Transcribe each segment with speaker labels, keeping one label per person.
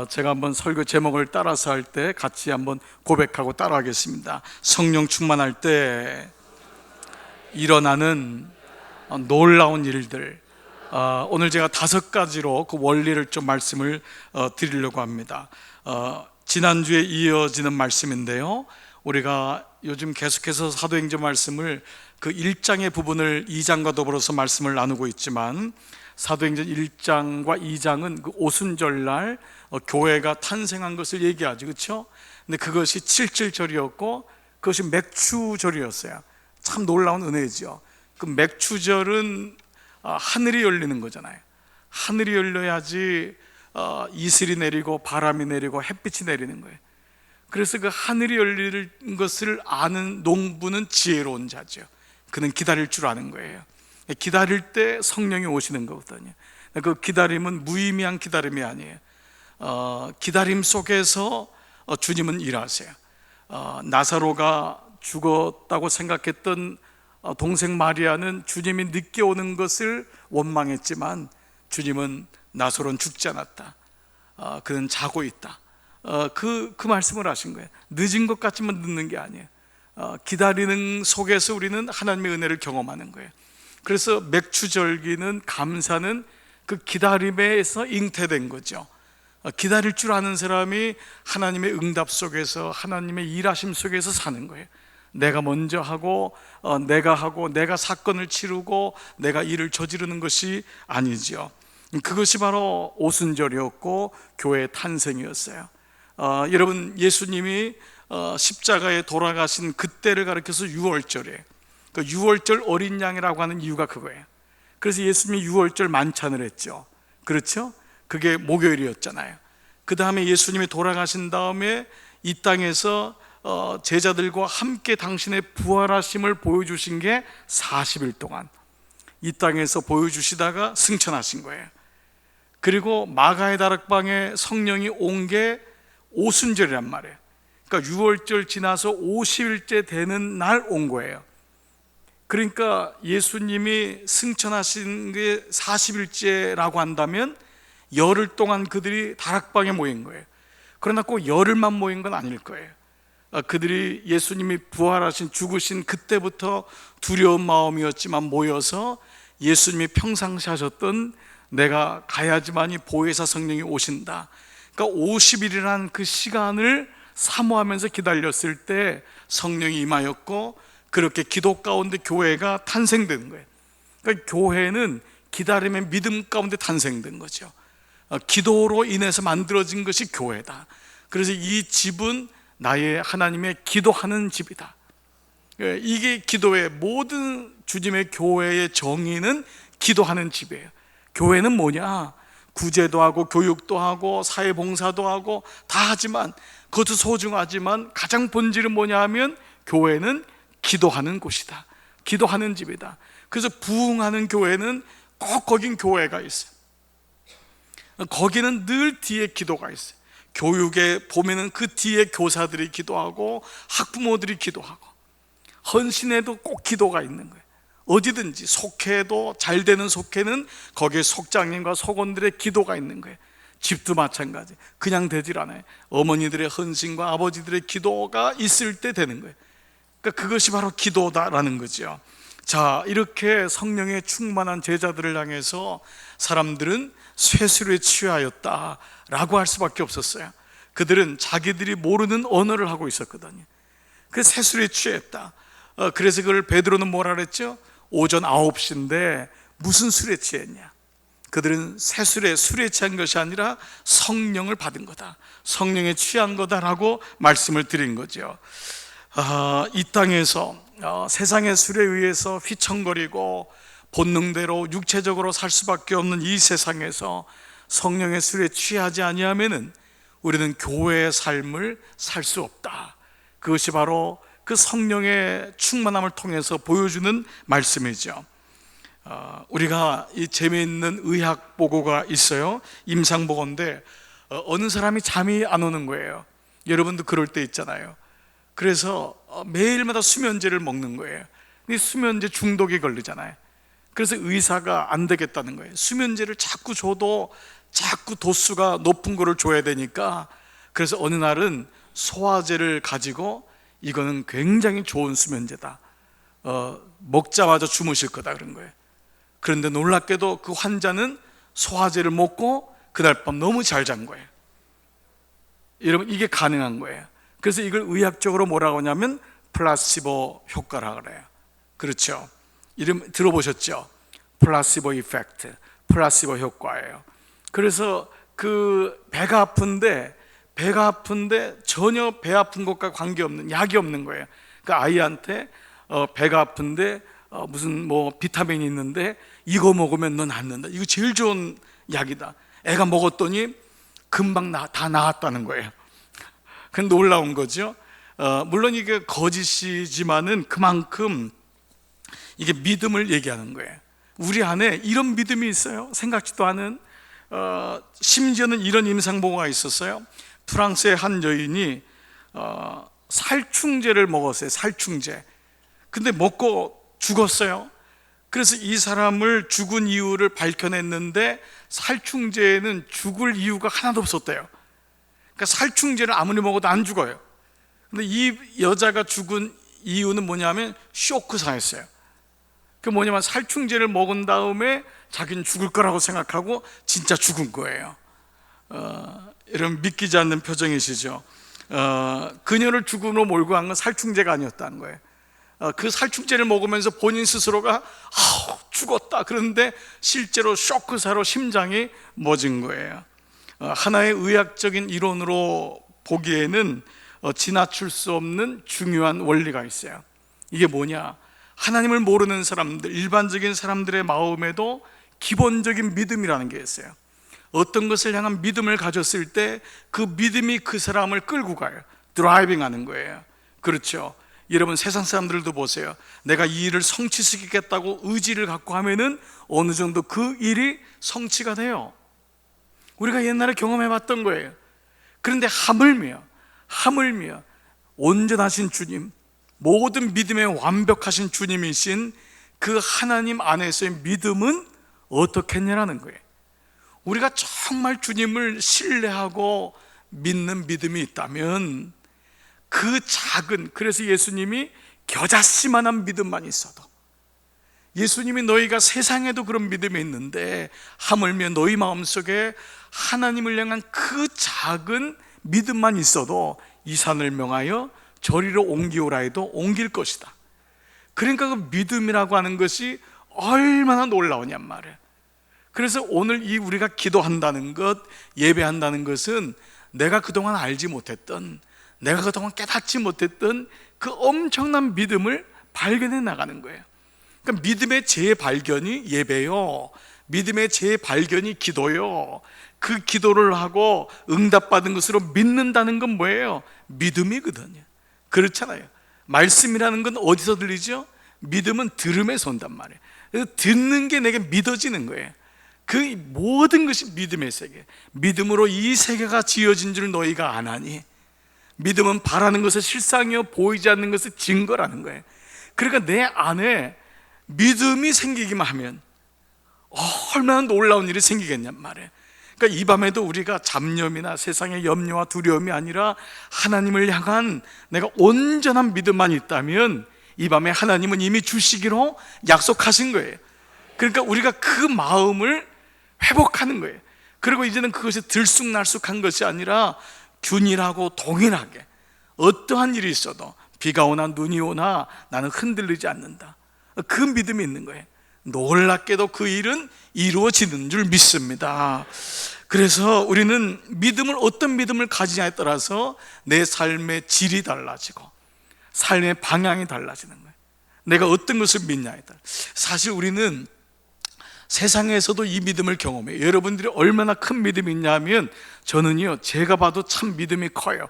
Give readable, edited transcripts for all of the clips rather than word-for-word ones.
Speaker 1: 제가 한번 설교 제목을 따라서 할 때 같이 한번 고백하고 따라하겠습니다. 성령 충만할 때 일어나는 놀라운 일들. 오늘 제가 5가지로 그 원리를 좀 말씀을 드리려고 합니다. 지난주에 이어지는 말씀인데요, 우리가 요즘 계속해서 사도행전 말씀을 그 1장의 부분을 2장과 더불어서 말씀을 나누고 있지만, 사도행전 1장과 2장은 그 오순절날 교회가 탄생한 것을 얘기하죠, 그렇죠? 근데 그것이 칠칠절이었고 그것이 맥추절이었어요. 참 놀라운 은혜죠. 그 맥추절은 하늘이 열리는 거잖아요. 하늘이 열려야지 이슬이 내리고 바람이 내리고 햇빛이 내리는 거예요. 그래서 그 하늘이 열리는 것을 아는 농부는 지혜로운 자죠. 그는 기다릴 줄 아는 거예요. 기다릴 때 성령이 오시는 거거든요. 그 기다림은 무의미한 기다림이 아니에요. 기다림 속에서 주님은 일하세요. 나사로가 죽었다고 생각했던 동생 마리아는 주님이 늦게 오는 것을 원망했지만, 주님은 나사로는 죽지 않았다, 그는 자고 있다, 그 말씀을 하신 거예요. 늦은 것 같지만 늦는 게 아니에요. 기다리는 속에서 우리는 하나님의 은혜를 경험하는 거예요. 그래서 맥추절기는, 감사는 그 기다림에서 잉태된 거죠. 기다릴 줄 아는 사람이 하나님의 응답 속에서, 하나님의 일하심 속에서 사는 거예요. 내가 먼저 하고 내가 사건을 치르고 내가 일을 저지르는 것이 아니죠. 그것이 바로 오순절이었고 교회의 탄생이었어요. 여러분, 예수님이 십자가에 돌아가신 그때를 가리켜서 유월절이에요. 그 유월절 어린 양이라고 하는 이유가 그거예요. 그래서 예수님이 유월절 만찬을 했죠. 그렇죠? 그게 목요일이었잖아요. 그 다음에 예수님이 돌아가신 다음에 이 땅에서 제자들과 함께 당신의 부활하심을 보여주신 게 40일 동안 이 땅에서 보여주시다가 승천하신 거예요. 그리고 마가의 다락방에 성령이 온 게 오순절이란 말이에요. 그러니까 유월절 지나서 50일째 되는 날 온 거예요. 그러니까 예수님이 승천하신 게 40일째라고 한다면 열흘 동안 그들이 다락방에 모인 거예요. 그러나 꼭 열흘만 모인 건 아닐 거예요. 그들이 예수님이 부활하신, 죽으신 그때부터 두려운 마음이었지만 모여서 예수님이 평상시 하셨던 내가 가야지만이 보혜사 성령이 오신다, 그러니까 50일이라는 그 시간을 사모하면서 기다렸을 때 성령이 임하였고, 그렇게 기도 가운데 교회가 탄생된 거예요. 그러니까 교회는 기다림의 믿음 가운데 탄생된 거죠. 기도로 인해서 만들어진 것이 교회다. 그래서 이 집은 나의 하나님의 기도하는 집이다. 이게 기도의 모든 주님의 교회의 정의는 기도하는 집이에요. 교회는 뭐냐? 구제도 하고 교육도 하고 사회봉사도 하고 다 하지만, 그것도 소중하지만 가장 본질은 뭐냐 하면 교회는 기도하는 곳이다. 기도하는 집이다. 그래서 부흥하는 교회는 꼭 거긴 교회가 있어요. 거기는 늘 뒤에 기도가 있어요. 교육에 보면은 그 뒤에 교사들이 기도하고 학부모들이 기도하고, 헌신에도 꼭 기도가 있는 거예요. 어디든지 속회도, 잘 되는 속회는 거기에 속장님과 속원들의 기도가 있는 거예요. 집도 마찬가지. 그냥 되질 않아요. 어머니들의 헌신과 아버지들의 기도가 있을 때 되는 거예요. 그러니까 그것이 바로 기도다라는 거죠. 자, 이렇게 성령에 충만한 제자들을 향해서 사람들은 쇠술에 취하였다라고 할 수밖에 없었어요. 그들은 자기들이 모르는 언어를 하고 있었거든요. 그래서 쇠술에 취했다. 그래서 그걸 베드로는 뭐라 그랬죠? 오전 9시인데 무슨 술에 취했냐? 그들은 쇠술에, 술에 취한 것이 아니라 성령을 받은 거다, 성령에 취한 거다라고 말씀을 드린 거죠. 이 땅에서 세상의 술에 의해서 휘청거리고 본능대로 육체적으로 살 수밖에 없는 이 세상에서 성령의 술에 취하지 아니하면은 우리는 교회의 삶을 살 수 없다. 그것이 바로 그 성령의 충만함을 통해서 보여주는 말씀이죠. 우리가 이 재미있는 의학 보고가 있어요. 임상보고인데 어느 사람이 잠이 안 오는 거예요. 여러분도 그럴 때 있잖아요. 그래서 매일마다 수면제를 먹는 거예요. 이 수면제 중독이 걸리잖아요. 그래서 의사가 안 되겠다는 거예요. 수면제를 자꾸 줘도 자꾸 도수가 높은 거를 줘야 되니까, 그래서 어느 날은 소화제를 가지고 이거는 굉장히 좋은 수면제다, 먹자마자 주무실 거다 그런 거예요. 그런데 놀랍게도 그 환자는 소화제를 먹고 그날 밤 너무 잘 잔 거예요. 여러분, 이게 가능한 거예요. 그래서 이걸 의학적으로 뭐라고 하냐면 플라시보 효과라 그래요. 그렇죠? 이름 들어보셨죠? 플라시보 이펙트, 플라시보 효과예요. 그래서 그 배가 아픈데 전혀 배 아픈 것과 관계없는 약이 없는 거예요. 그러니까 아이한테 배가 아픈데 무슨 뭐 비타민이 있는데 이거 먹으면 너 낫는다, 이거 제일 좋은 약이다. 애가 먹었더니 금방 다 나았다는 거예요. 그건 놀라운 거죠. 물론 이게 거짓이지만은 그만큼 이게 믿음을 얘기하는 거예요. 우리 안에 이런 믿음이 있어요. 생각지도 않은, 심지어는 이런 임상보고가 있었어요. 프랑스의 한 여인이 살충제를 먹었어요. 살충제. 근데 먹고 죽었어요. 그래서 이 사람을 죽은 이유를 밝혀냈는데 살충제에는 죽을 이유가 하나도 없었대요. 그러니까 살충제를 아무리 먹어도 안 죽어요. 근데 이 여자가 죽은 이유는 뭐냐면 쇼크상했어요. 그 뭐냐면 살충제를 먹은 다음에 자기는 죽을 거라고 생각하고 진짜 죽은 거예요. 여러분, 믿기지 않는 표정이시죠? 그녀를 죽음으로 몰고 간 건 살충제가 아니었다는 거예요. 그 살충제를 먹으면서 본인 스스로가 죽었다, 그런데 실제로 쇼크사로 심장이 멎은 거예요. 하나의 의학적인 이론으로 보기에는 지나칠 수 없는 중요한 원리가 있어요. 이게 뭐냐? 하나님을 모르는 사람들, 일반적인 사람들의 마음에도 기본적인 믿음이라는 게 있어요. 어떤 것을 향한 믿음을 가졌을 때 그 믿음이 그 사람을 끌고 가요. 드라이빙 하는 거예요. 그렇죠? 여러분, 세상 사람들도 보세요. 내가 이 일을 성취시키겠다고 의지를 갖고 하면은 어느 정도 그 일이 성취가 돼요. 우리가 옛날에 경험해 봤던 거예요. 그런데 하물며 온전하신 주님, 모든 믿음에 완벽하신 주님이신 그 하나님 안에서의 믿음은 어떻겠냐라는 거예요. 우리가 정말 주님을 신뢰하고 믿는 믿음이 있다면 그 작은, 그래서 예수님이 겨자씨만한 믿음만 있어도, 예수님이 너희가 세상에도 그런 믿음이 있는데 하물며 너희 마음속에 하나님을 향한 그 작은 믿음만 있어도 이 산을 명하여 저리로 옮기오라 해도 옮길 것이다. 그러니까 그 믿음이라고 하는 것이 얼마나 놀라우냔 말이에요. 그래서 오늘 이 우리가 기도한다는 것, 예배한다는 것은 내가 그동안 알지 못했던, 내가 그동안 깨닫지 못했던 그 엄청난 믿음을 발견해 나가는 거예요. 그러니까 믿음의 재발견이 예배요, 믿음의 재발견이 기도요. 그 기도를 하고 응답받은 것으로 믿는다는 건 뭐예요? 믿음이거든요. 그렇잖아요. 말씀이라는 건 어디서 들리죠? 믿음은 들음에서 온단 말이에요. 그래서 듣는 게 내게 믿어지는 거예요. 그 모든 것이 믿음의 세계. 믿음으로 이 세계가 지어진 줄 너희가 아나니. 믿음은 바라는 것의 실상이요 보이지 않는 것의 증거라는 거예요. 그러니까 내 안에 믿음이 생기기만 하면 얼마나 놀라운 일이 생기겠냔 말이에요. 그러니까 이 밤에도 우리가 잡념이나 세상의 염려와 두려움이 아니라 하나님을 향한 내가 온전한 믿음만 있다면 이 밤에 하나님은 이미 주시기로 약속하신 거예요. 그러니까 우리가 그 마음을 회복하는 거예요. 그리고 이제는 그것이 들쑥날쑥한 것이 아니라 균일하고 동일하게 어떠한 일이 있어도, 비가 오나 눈이 오나 나는 흔들리지 않는다, 그 믿음이 있는 거예요. 놀랍게도 그 일은 이루어지는 줄 믿습니다. 그래서 우리는 믿음을, 어떤 믿음을 가지냐에 따라서 내 삶의 질이 달라지고 삶의 방향이 달라지는 거예요. 내가 어떤 것을 믿냐에 따라. 사실 우리는 세상에서도 이 믿음을 경험해요. 여러분들이 얼마나 큰 믿음이 있냐면, 저는요, 제가 봐도 참 믿음이 커요.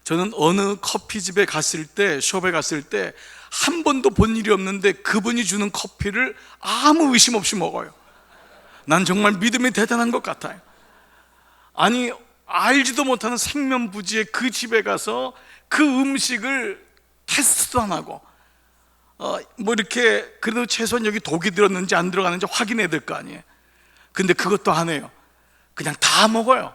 Speaker 1: 저는 어느 커피집에 갔을 때, 숍에 갔을 때 한 번도 본 일이 없는데 그분이 주는 커피를 아무 의심 없이 먹어요. 난 정말 믿음이 대단한 것 같아요. 아니, 알지도 못하는 생면부지의 그 집에 가서 그 음식을 테스트도 안 하고 뭐 이렇게 그래도 최소한 여기 독이 들었는지 안 들어가는지 확인해야 될 거 아니에요. 근데 그것도 안 해요. 그냥 다 먹어요.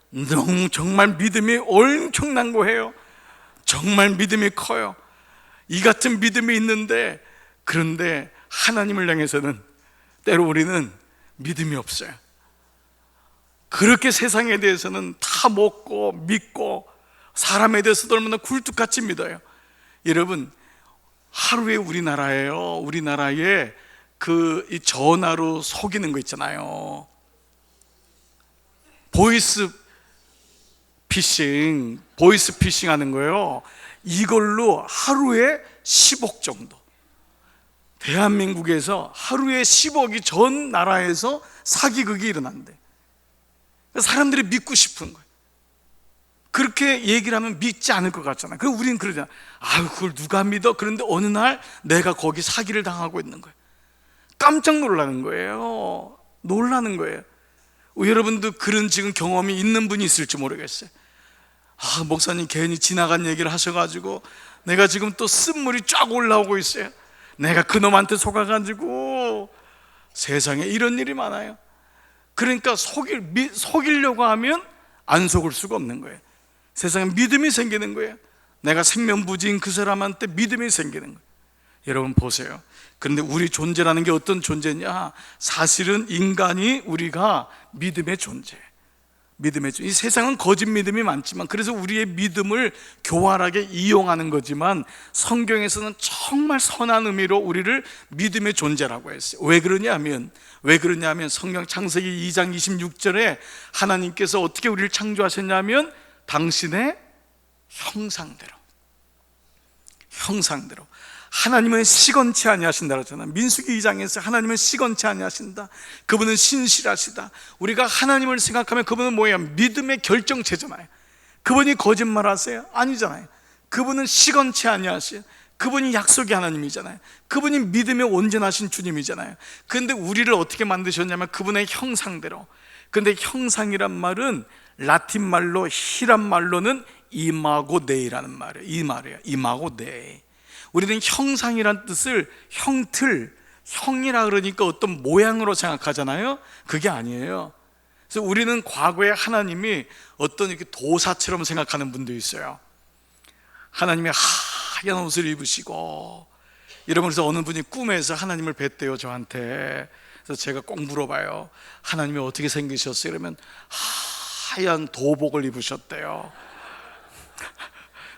Speaker 1: 너무 정말 믿음이 엄청난 거예요. 정말 믿음이 커요. 이 같은 믿음이 있는데, 그런데 하나님을 향해서는 때로 우리는 믿음이 없어요. 그렇게 세상에 대해서는 다 먹고 믿고 사람에 대해서도 얼마나 굴뚝같이 믿어요. 여러분, 하루에 우리나라에 이 전화로 속이는 거 있잖아요. 보이스 피싱 하는 거예요. 이걸로 하루에 10억 정도. 대한민국에서 하루에 10억이 전 나라에서 사기극이 일어난대. 사람들이 믿고 싶은 거예요. 그렇게 얘기를 하면 믿지 않을 것 같잖아요. 그럼 우리는 그러잖아요. 아유, 그걸 누가 믿어? 그런데 어느 날 내가 거기 사기를 당하고 있는 거예요. 깜짝 놀라는 거예요. 여러분도 그런 지금 경험이 있는 분이 있을지 모르겠어요. 아, 목사님 괜히 지나간 얘기를 하셔가지고 내가 지금 또 쓴물이 쫙 올라오고 있어요. 내가 그놈한테 속아가지고. 세상에 이런 일이 많아요. 그러니까 속이려고 하면 안 속을 수가 없는 거예요. 세상에 믿음이 생기는 거예요. 내가 생명부지인 그 사람한테 믿음이 생기는 거예요. 여러분 보세요. 그런데 우리 존재라는 게 어떤 존재냐? 사실은 인간이 우리가 믿음의 존재예요. 이 세상은 거짓 믿음이 많지만, 그래서 우리의 믿음을 교활하게 이용하는 거지만, 성경에서는 정말 선한 의미로 우리를 믿음의 존재라고 했어요. 왜 그러냐면 성경 창세기 2장 26절에 하나님께서 어떻게 우리를 창조하셨냐면 당신의 형상대로. 하나님은 시건치 아니하신다 그랬잖아요. 민수기 2장에서 하나님은 시건치 아니하신다. 그분은 신실하시다. 우리가 하나님을 생각하면 그분은 뭐예요? 믿음의 결정체잖아요. 그분이 거짓말하세요? 아니잖아요. 그분은 시건치 아니하신, 그분이 약속의 하나님이잖아요. 그분이 믿음에 온전하신 주님이잖아요. 그런데 우리를 어떻게 만드셨냐면 그분의 형상대로. 근데 형상이란 말은 라틴 말로, 히란 말로는 이마고 데이라는 말이에요. 이 말이에요. 이마고 데이. 우리는 형상이란 뜻을 형이라 그러니까 어떤 모양으로 생각하잖아요. 그게 아니에요. 그래서 우리는 과거에 하나님이 어떤 이렇게 도사처럼 생각하는 분도 있어요. 하나님이 하얀 옷을 입으시고, 이러면서 어느 분이 꿈에서 하나님을 뵀대요, 저한테. 그래서 제가 꼭 물어봐요. 하나님이 어떻게 생기셨어요? 그러면 하얀 도복을 입으셨대요.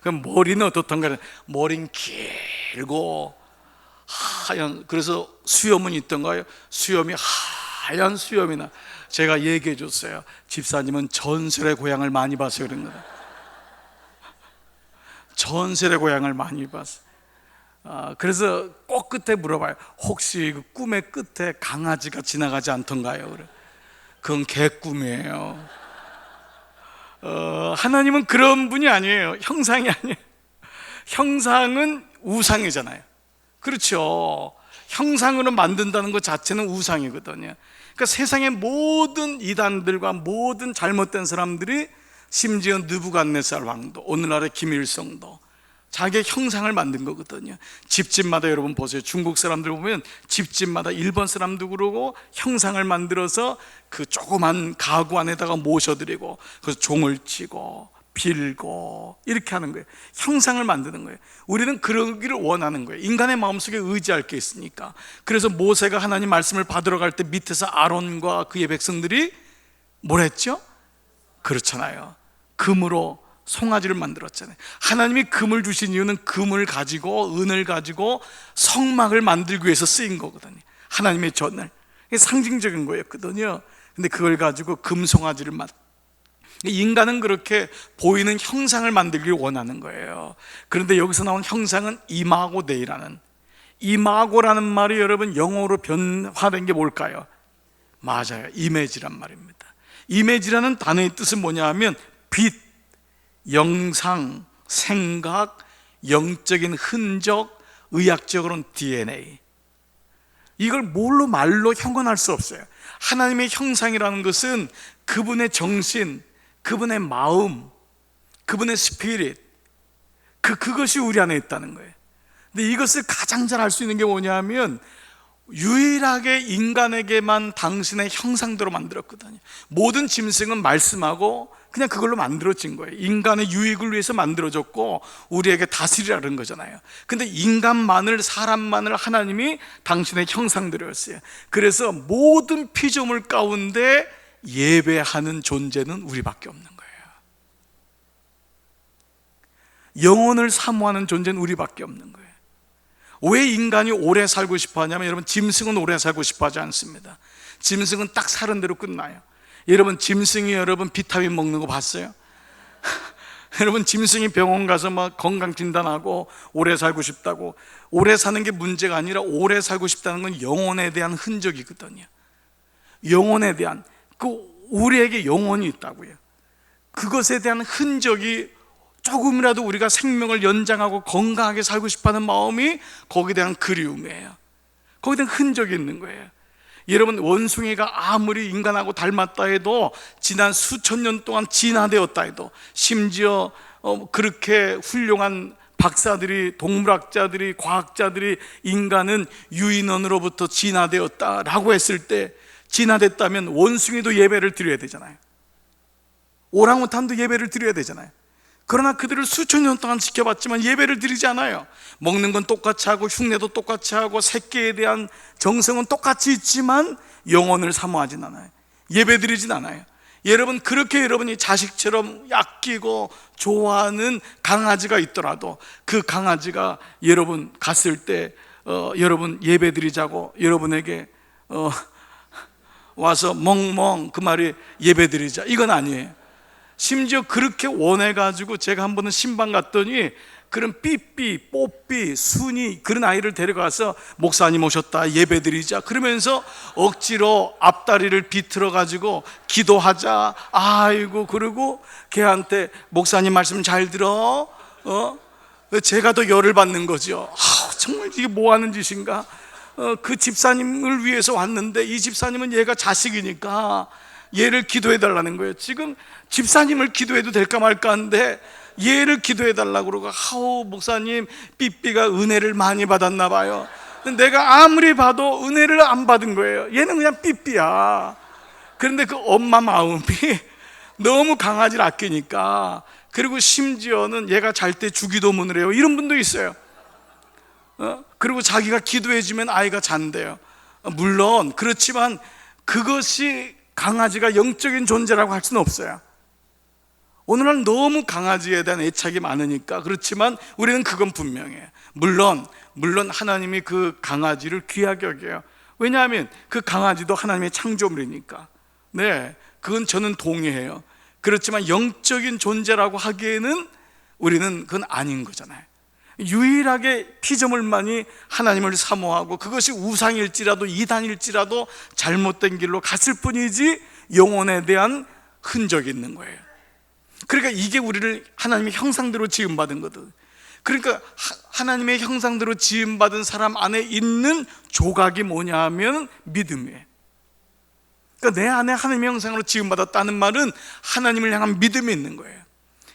Speaker 1: 그럼 머리는 어떻던가? 머리는 길고 하얀, 그래서 수염은 있던가요? 수염이 하얀 수염이나. 제가 얘기해 줬어요. 집사님은 전설의 고향을 많이 봐서 그런 거다. 전설의 고향을 많이 봤어. 그래서 꼭 끝에 물어봐요. 혹시 그 꿈의 끝에 강아지가 지나가지 않던가요? 그래. 그건 개꿈이에요. 하나님은 그런 분이 아니에요. 형상이 아니에요. 형상은 우상이잖아요. 그렇죠. 형상으로 만든다는 것 자체는 우상이거든요. 그러니까 세상의 모든 이단들과 모든 잘못된 사람들이, 심지어 느부갓네살 왕도, 오늘날의 김일성도 자기의 형상을 만든 거거든요. 집집마다 여러분 보세요. 중국 사람들 보면 집집마다, 일본 사람도 그러고, 형상을 만들어서 그 조그만 가구 안에다가 모셔드리고, 그래서 종을 치고 빌고 이렇게 하는 거예요. 형상을 만드는 거예요. 우리는 그러기를 원하는 거예요. 인간의 마음속에 의지할 게 있으니까. 그래서 모세가 하나님 말씀을 받으러 갈 때 밑에서 아론과 그의 백성들이 뭘 했죠? 그렇잖아요. 금으로 송아지를 만들었잖아요. 하나님이 금을 주신 이유는 금을 가지고, 은을 가지고 성막을 만들기 위해서 쓰인 거거든요. 하나님의 전을. 이게 상징적인 거였거든요. 근데 그걸 가지고 금송아지를 인간은 그렇게 보이는 형상을 만들기를 원하는 거예요. 그런데 여기서 나온 형상은 이마고데이라는, 이마고라는 말이 여러분 영어로 변화된 게 뭘까요? 맞아요. 이미지란 말입니다. 이미지라는 단어의 뜻은 뭐냐 하면 빛, 영상, 생각, 영적인 흔적, 의학적으로는 DNA. 이걸 말로 형언할 수 없어요. 하나님의 형상이라는 것은 그분의 정신, 그분의 마음, 그분의 스피릿, 그것이 우리 안에 있다는 거예요. 근데 이것을 가장 잘 알 수 있는 게 뭐냐 하면 유일하게 인간에게만 당신의 형상대로 만들었거든요. 모든 짐승은 말씀하고 그냥 그걸로 만들어진 거예요. 인간의 유익을 위해서 만들어졌고 우리에게 다스리라는 거잖아요. 근데 인간만을, 사람만을 하나님이 당신의 형상대로였어요. 그래서 모든 피조물 가운데 예배하는 존재는 우리밖에 없는 거예요. 영혼을 사모하는 존재는 우리밖에 없는 거예요. 왜 인간이 오래 살고 싶어 하냐면, 여러분, 짐승은 오래 살고 싶어 하지 않습니다. 짐승은 딱 사는 대로 끝나요. 여러분, 짐승이 여러분 비타민 먹는 거 봤어요? 여러분, 짐승이 병원 가서 막 건강 진단하고 오래 살고 싶다고. 오래 사는 게 문제가 아니라 오래 살고 싶다는 건 영혼에 대한 흔적이거든요. 영혼에 대한, 우리에게 영혼이 있다고요. 그것에 대한 흔적이, 조금이라도 우리가 생명을 연장하고 건강하게 살고 싶어하는 마음이 거기에 대한 그리움이에요. 거기에 대한 흔적이 있는 거예요. 여러분, 원숭이가 아무리 인간하고 닮았다 해도, 지난 수천 년 동안 진화되었다 해도, 심지어 그렇게 훌륭한 박사들이, 동물학자들이, 과학자들이 인간은 유인원으로부터 진화되었다라고 했을 때, 진화됐다면 원숭이도 예배를 드려야 되잖아요. 오랑우탄도 예배를 드려야 되잖아요. 그러나 그들을 수천 년 동안 지켜봤지만 예배를 드리지 않아요. 먹는 건 똑같이 하고 흉내도 똑같이 하고 새끼에 대한 정성은 똑같이 있지만 영혼을 사모하진 않아요. 예배 드리진 않아요. 여러분, 그렇게 여러분이 자식처럼 아끼고 좋아하는 강아지가 있더라도 그 강아지가 여러분 갔을 때 여러분 예배 드리자고 여러분에게 와서 멍멍 그 말이 예배 드리자, 이건 아니에요. 심지어 그렇게 원해가지고 제가 한 번은 신방 갔더니 그런 삐삐, 뽀삐, 순이 그런 아이를 데려가서 목사님 오셨다 예배드리자 그러면서 억지로 앞다리를 비틀어가지고 기도하자. 아이고, 그러고 걔한테 목사님 말씀 잘 들어. 제가 더 열을 받는 거죠. 정말 이게 뭐 하는 짓인가. 그 집사님을 위해서 왔는데 이 집사님은 얘가 자식이니까 얘를 기도해 달라는 거예요. 지금 집사님을 기도해도 될까 말까 하는데 얘를 기도해 달라고 그러고, 목사님 삐삐가 은혜를 많이 받았나 봐요. 내가 아무리 봐도 은혜를 안 받은 거예요. 얘는 그냥 삐삐야. 그런데 그 엄마 마음이 너무 강아지를 아끼니까, 그리고 심지어는 얘가 잘 때 주기도문을 해요. 이런 분도 있어요. 그리고 자기가 기도해 주면 아이가 잔대요. 물론 그렇지만 그것이 강아지가 영적인 존재라고 할 수는 없어요. 오늘날 너무 강아지에 대한 애착이 많으니까. 그렇지만 우리는 그건 분명해요. 물론 하나님이 그 강아지를 귀하게 여겨요. 왜냐하면 그 강아지도 하나님의 창조물이니까. 네, 그건 저는 동의해요. 그렇지만 영적인 존재라고 하기에는 우리는 그건 아닌 거잖아요. 유일하게 피조물만이 하나님을 사모하고, 그것이 우상일지라도 이단일지라도 잘못된 길로 갔을 뿐이지 영혼에 대한 흔적이 있는 거예요. 그러니까 이게 우리를 하나님의 형상대로 지음받은 거든. 그러니까 하나님의 형상대로 지음받은 사람 안에 있는 조각이 뭐냐 하면 믿음이에요. 그러니까 내 안에 하나님의 형상으로 지음받았다는 말은 하나님을 향한 믿음이 있는 거예요.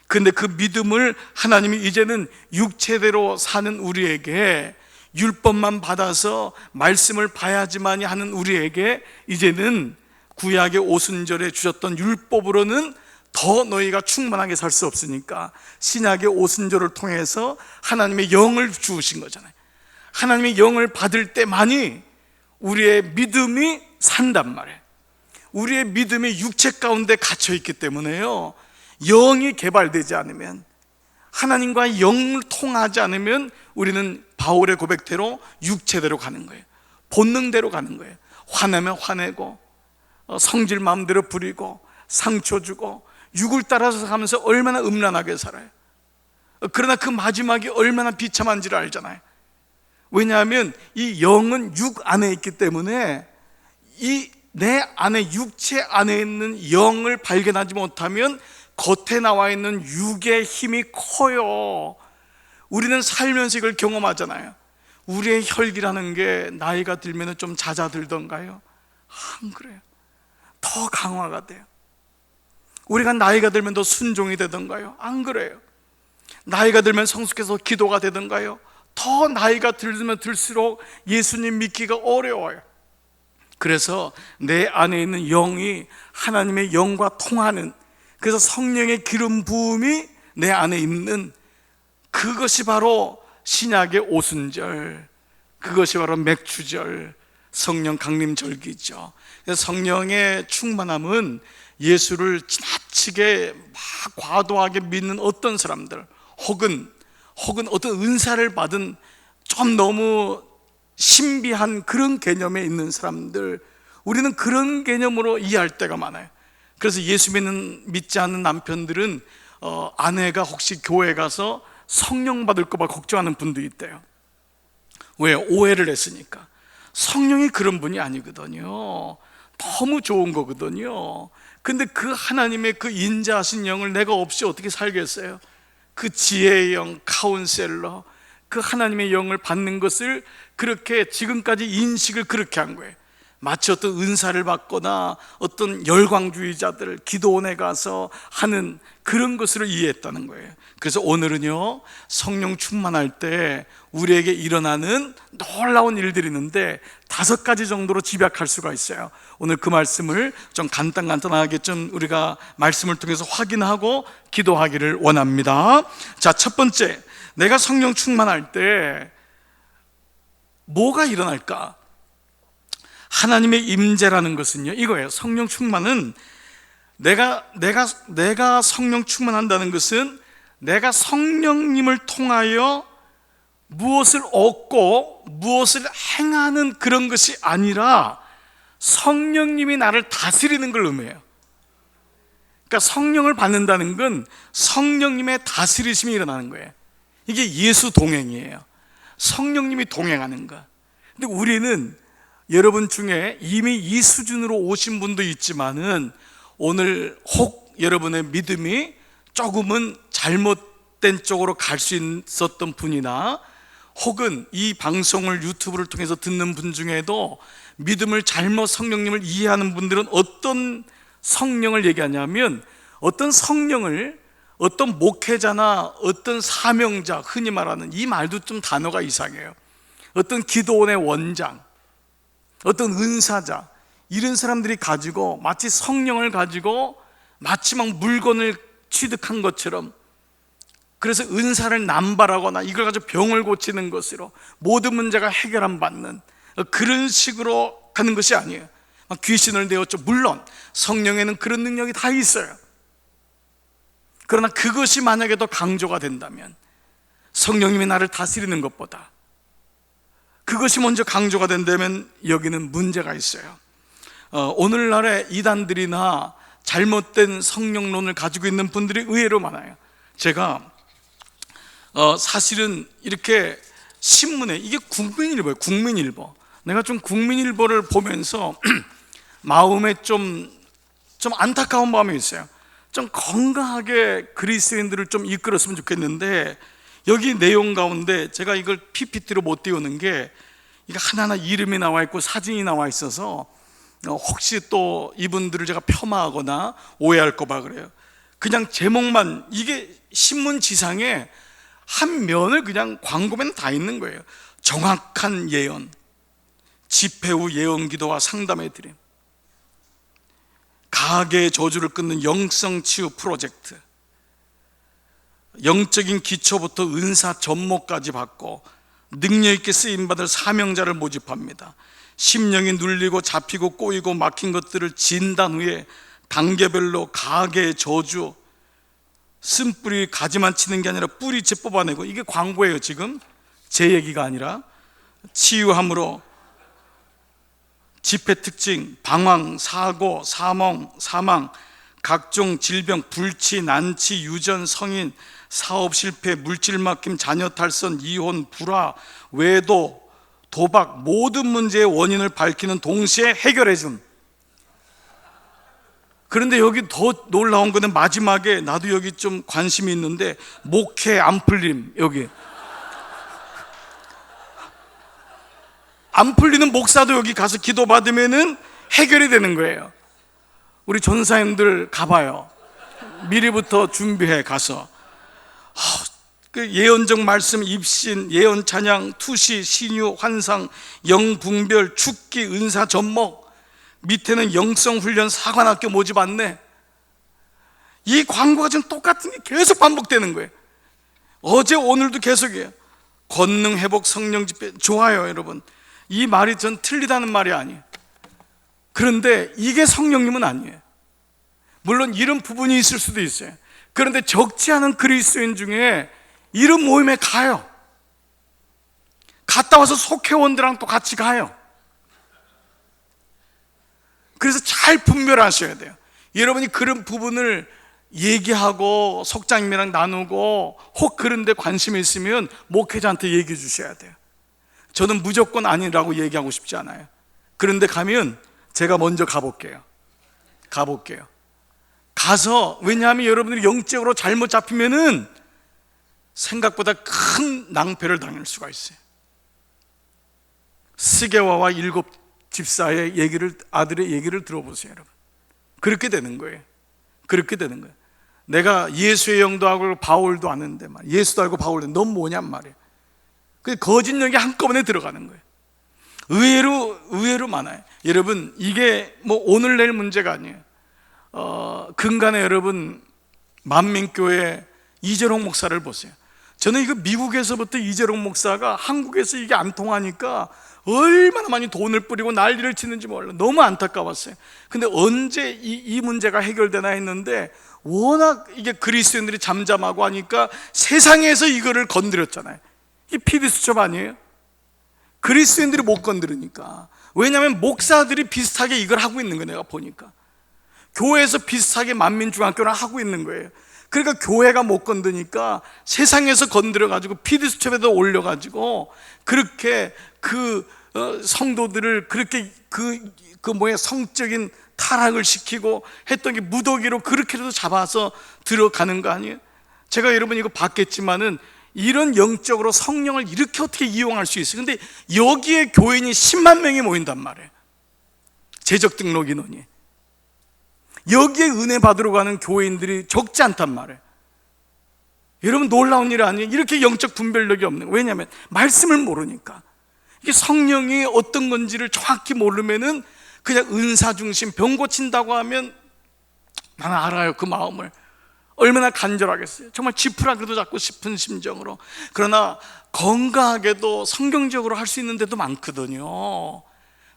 Speaker 1: 근데 그 믿음을 하나님이 이제는 육체대로 사는 우리에게, 율법만 받아서 말씀을 봐야지만이 하는 우리에게 이제는 구약의 오순절에 주셨던 율법으로는 더 너희가 충만하게 살 수 없으니까 신약의 오순절을 통해서 하나님의 영을 주우신 거잖아요. 하나님의 영을 받을 때만이 우리의 믿음이 산단 말이에요. 우리의 믿음이 육체 가운데 갇혀 있기 때문에요, 영이 개발되지 않으면, 하나님과 영을 통하지 않으면 우리는 바울의 고백대로 육체대로 가는 거예요. 본능대로 가는 거예요. 화내면 화내고, 성질 마음대로 부리고, 상처 주고, 육을 따라서 가면서 얼마나 음란하게 살아요. 그러나 그 마지막이 얼마나 비참한지를 알잖아요. 왜냐하면 이 영은 육 안에 있기 때문에 이 내 안에, 육체 안에 있는 영을 발견하지 못하면 겉에 나와 있는 육의 힘이 커요. 우리는 살면서 이걸 경험하잖아요. 우리의 혈기라는 게 나이가 들면 좀 잦아들던가요? 안 그래요. 더 강화가 돼요. 우리가 나이가 들면 더 순종이 되던가요? 안 그래요. 나이가 들면 성숙해서 기도가 되던가요? 더 나이가 들면 들수록 예수님 믿기가 어려워요. 그래서 내 안에 있는 영이 하나님의 영과 통하는, 그래서 성령의 기름 부음이 내 안에 있는 그것이 바로 신약의 오순절, 그것이 바로 맥주절, 성령 강림절기죠. 그래서 성령의 충만함은 예수를 지나치게 막 과도하게 믿는 어떤 사람들, 혹은 어떤 은사를 받은 좀 너무 신비한 그런 개념에 있는 사람들, 우리는 그런 개념으로 이해할 때가 많아요. 그래서 예수 믿지 않는 남편들은 아내가 혹시 교회 가서 성령 받을까 봐 걱정하는 분도 있대요. 왜? 오해를 했으니까. 성령이 그런 분이 아니거든요. 너무 좋은 거거든요. 근데 그 하나님의 그 인자하신 영을 내가 없이 어떻게 살겠어요? 그 지혜의 영, 카운셀러, 그 하나님의 영을 받는 것을 그렇게 지금까지 인식을 그렇게 한 거예요. 마치 어떤 은사를 받거나 어떤 열광주의자들 기도원에 가서 하는 그런 것으로 이해했다는 거예요. 그래서 오늘은요, 성령 충만할 때 우리에게 일어나는 놀라운 일들이 있는데 5가지 정도로 집약할 수가 있어요. 오늘 그 말씀을 좀 간단하게 좀 우리가 말씀을 통해서 확인하고 기도하기를 원합니다. 자, 첫 번째, 내가 성령 충만할 때 뭐가 일어날까? 하나님의 임재라는 것은요, 이거예요. 성령 충만은 내가 성령 충만한다는 것은 내가 성령님을 통하여 무엇을 얻고 무엇을 행하는 그런 것이 아니라 성령님이 나를 다스리는 걸 의미해요. 그러니까 성령을 받는다는 건 성령님의 다스리심이 일어나는 거예요. 이게 예수 동행이에요. 성령님이 동행하는 것. 근데 우리는 여러분 중에 이미 이 수준으로 오신 분도 있지만은 오늘 혹 여러분의 믿음이 조금은 잘못된 쪽으로 갈 수 있었던 분이나 혹은 이 방송을 유튜브를 통해서 듣는 분 중에도 믿음을 잘못 성령님을 이해하는 분들은 어떤 성령을 얘기하냐면, 어떤 성령을 어떤 목회자나 어떤 사명자, 흔히 말하는 이 말도 좀 단어가 이상해요. 어떤 기도원의 원장, 어떤 은사자, 이런 사람들이 가지고 마치 성령을 가지고 마치 막 물건을 취득한 것처럼, 그래서 은사를 남발하거나 이걸 가지고 병을 고치는 것으로 모든 문제가 해결 안 받는 그런 식으로 가는 것이 아니에요. 막 귀신을 내었죠. 물론 성령에는 그런 능력이 다 있어요. 그러나 그것이 만약에 더 강조가 된다면, 성령님이 나를 다스리는 것보다 그것이 먼저 강조가 된다면 여기는 문제가 있어요. 오늘날의 이단들이나 잘못된 성령론을 가지고 있는 분들이 의외로 많아요. 제가 사실은 이렇게 신문에, 이게 국민일보예요. 국민일보. 내가 좀 국민일보를 보면서 마음에 좀 안타까운 마음이 있어요. 좀 건강하게 그리스도인들을 좀 이끌었으면 좋겠는데, 여기 내용 가운데 제가 이걸 PPT로 못 띄우는 게, 이게 하나하나 이름이 나와 있고 사진이 나와 있어서 혹시 또 이분들을 제가 폄하하거나 오해할까 봐 그래요. 그냥 제목만, 이게 신문 지상에 한 면을 그냥 광고면 다 있는 거예요. 정확한 예언, 집회 후 예언 기도와 상담해 드림, 가계의 저주를 끊는 영성 치유 프로젝트, 영적인 기초부터 은사 전모까지 받고 능력 있게 쓰임받을 사명자를 모집합니다. 심령이 눌리고 잡히고 꼬이고 막힌 것들을 진단 후에 단계별로 가계의 저주, 쓴뿌리 가지만 치는 게 아니라 뿌리째 뽑아내고, 이게 광고예요. 지금 제 얘기가 아니라. 치유함으로 집회 특징, 방황, 사고, 사망, 각종 질병, 불치, 난치, 유전, 성인, 사업 실패, 물질 막힘, 자녀 탈선, 이혼, 불화, 외도, 도박, 모든 문제의 원인을 밝히는 동시에 해결해 준. 그런데 여기 더 놀라운 거는 마지막에, 나도 여기 좀 관심이 있는데, 목회 안 풀림. 여기 안 풀리는 목사도 여기 가서 기도 받으면은 해결이 되는 거예요. 우리 전사님들 가봐요. 미리부터 준비해 가서. 그 예언적 말씀, 입신, 예언, 찬양, 투시, 신유, 환상, 영분별, 축기, 은사, 접목, 밑에는 영성훈련, 사관학교 모집 안내. 이 광고가 지금 똑같은 게 계속 반복되는 거예요. 어제 오늘도 계속이에요. 권능 회복 성령 집회. 좋아요 여러분, 이 말이 전 틀리다는 말이 아니에요. 그런데 이게 성령님은 아니에요. 물론 이런 부분이 있을 수도 있어요. 그런데 적지 않은 그리스도인 중에 이런 모임에 가요. 갔다 와서 속회원들랑 또 같이 가요. 그래서 잘 분별하셔야 돼요. 여러분이 그런 부분을 얘기하고 속장님이랑 나누고 혹 그런 데 관심이 있으면 목회자한테 얘기해 주셔야 돼요. 저는 무조건 아니라고 얘기하고 싶지 않아요. 그런데 가면 제가 먼저 가볼게요. 가서, 왜냐하면 여러분들이 영적으로 잘못 잡히면은 생각보다 큰 낭패를 당할 수가 있어요. 스게와와 7 집사의 아들의 얘기를 들어보세요 여러분. 그렇게 되는 거예요. 내가 예수의 영도 알고 바울도 아는데 말이야. 예수도 알고 바울도 넌 뭐냔 말이야. 그 거짓 영이 한꺼번에 들어가는 거예요. 의외로 많아요. 여러분, 이게 뭐 오늘 내일 문제가 아니에요. 근간에 여러분, 만민교회 이재롱 목사를 보세요. 저는 이거 미국에서부터 이재롱 목사가 한국에서 이게 안 통하니까 얼마나 많이 돈을 뿌리고 난리를 치는지 몰라. 너무 안타까웠어요. 근데 언제 이 문제가 해결되나 했는데, 워낙 이게 그리스도인들이 잠잠하고 하니까 세상에서 이거를 건드렸잖아요. 이 피디수첩 아니에요? 그리스도인들이 못 건드리니까. 왜냐하면 목사들이 비슷하게 이걸 하고 있는 거예요. 내가 보니까 교회에서 비슷하게 만민중앙교를 하고 있는 거예요. 그러니까 교회가 못 건드니까 세상에서 건드려가지고 피디수첩에도 올려가지고 그렇게 성도들을 그렇게 성적인 타락을 시키고 했던 게 무더기로 그렇게라도 잡아서 들어가는 거 아니에요? 제가 여러분 이거 봤겠지만은 이런 영적으로 성령을 이렇게 어떻게 이용할 수 있어요? 근데 여기에 교인이 10만 명이 모인단 말이에요. 재적 등록 인원이. 여기에 은혜 받으러 가는 교인들이 적지 않단 말이에요. 여러분, 놀라운 일 아니에요? 이렇게 영적 분별력이 없는 거예요. 왜냐하면 말씀을 모르니까. 이게 성령이 어떤 건지를 정확히 모르면은 그냥 은사 중심, 병 고친다고 하면 나는 알아요, 그 마음을. 얼마나 간절하겠어요. 정말 지푸라기도 잡고 싶은 심정으로. 그러나 건강하게도 성경적으로 할 수 있는 데도 많거든요.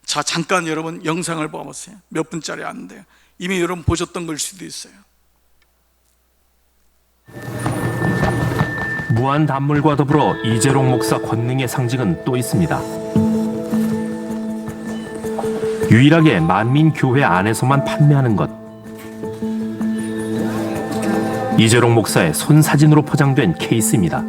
Speaker 1: 자, 잠깐 여러분 영상을 봐보세요. 몇 분짜리 안 돼요. 이미 여러분 보셨던 걸 수도 있어요.
Speaker 2: 무한 단물과 더불어 이재롱 목사 권능의 상징은 또 있습니다. 유일하게 만민교회 안에서만 판매하는 것. 이재롱 목사의 손사진으로 포장된 케이스입니다.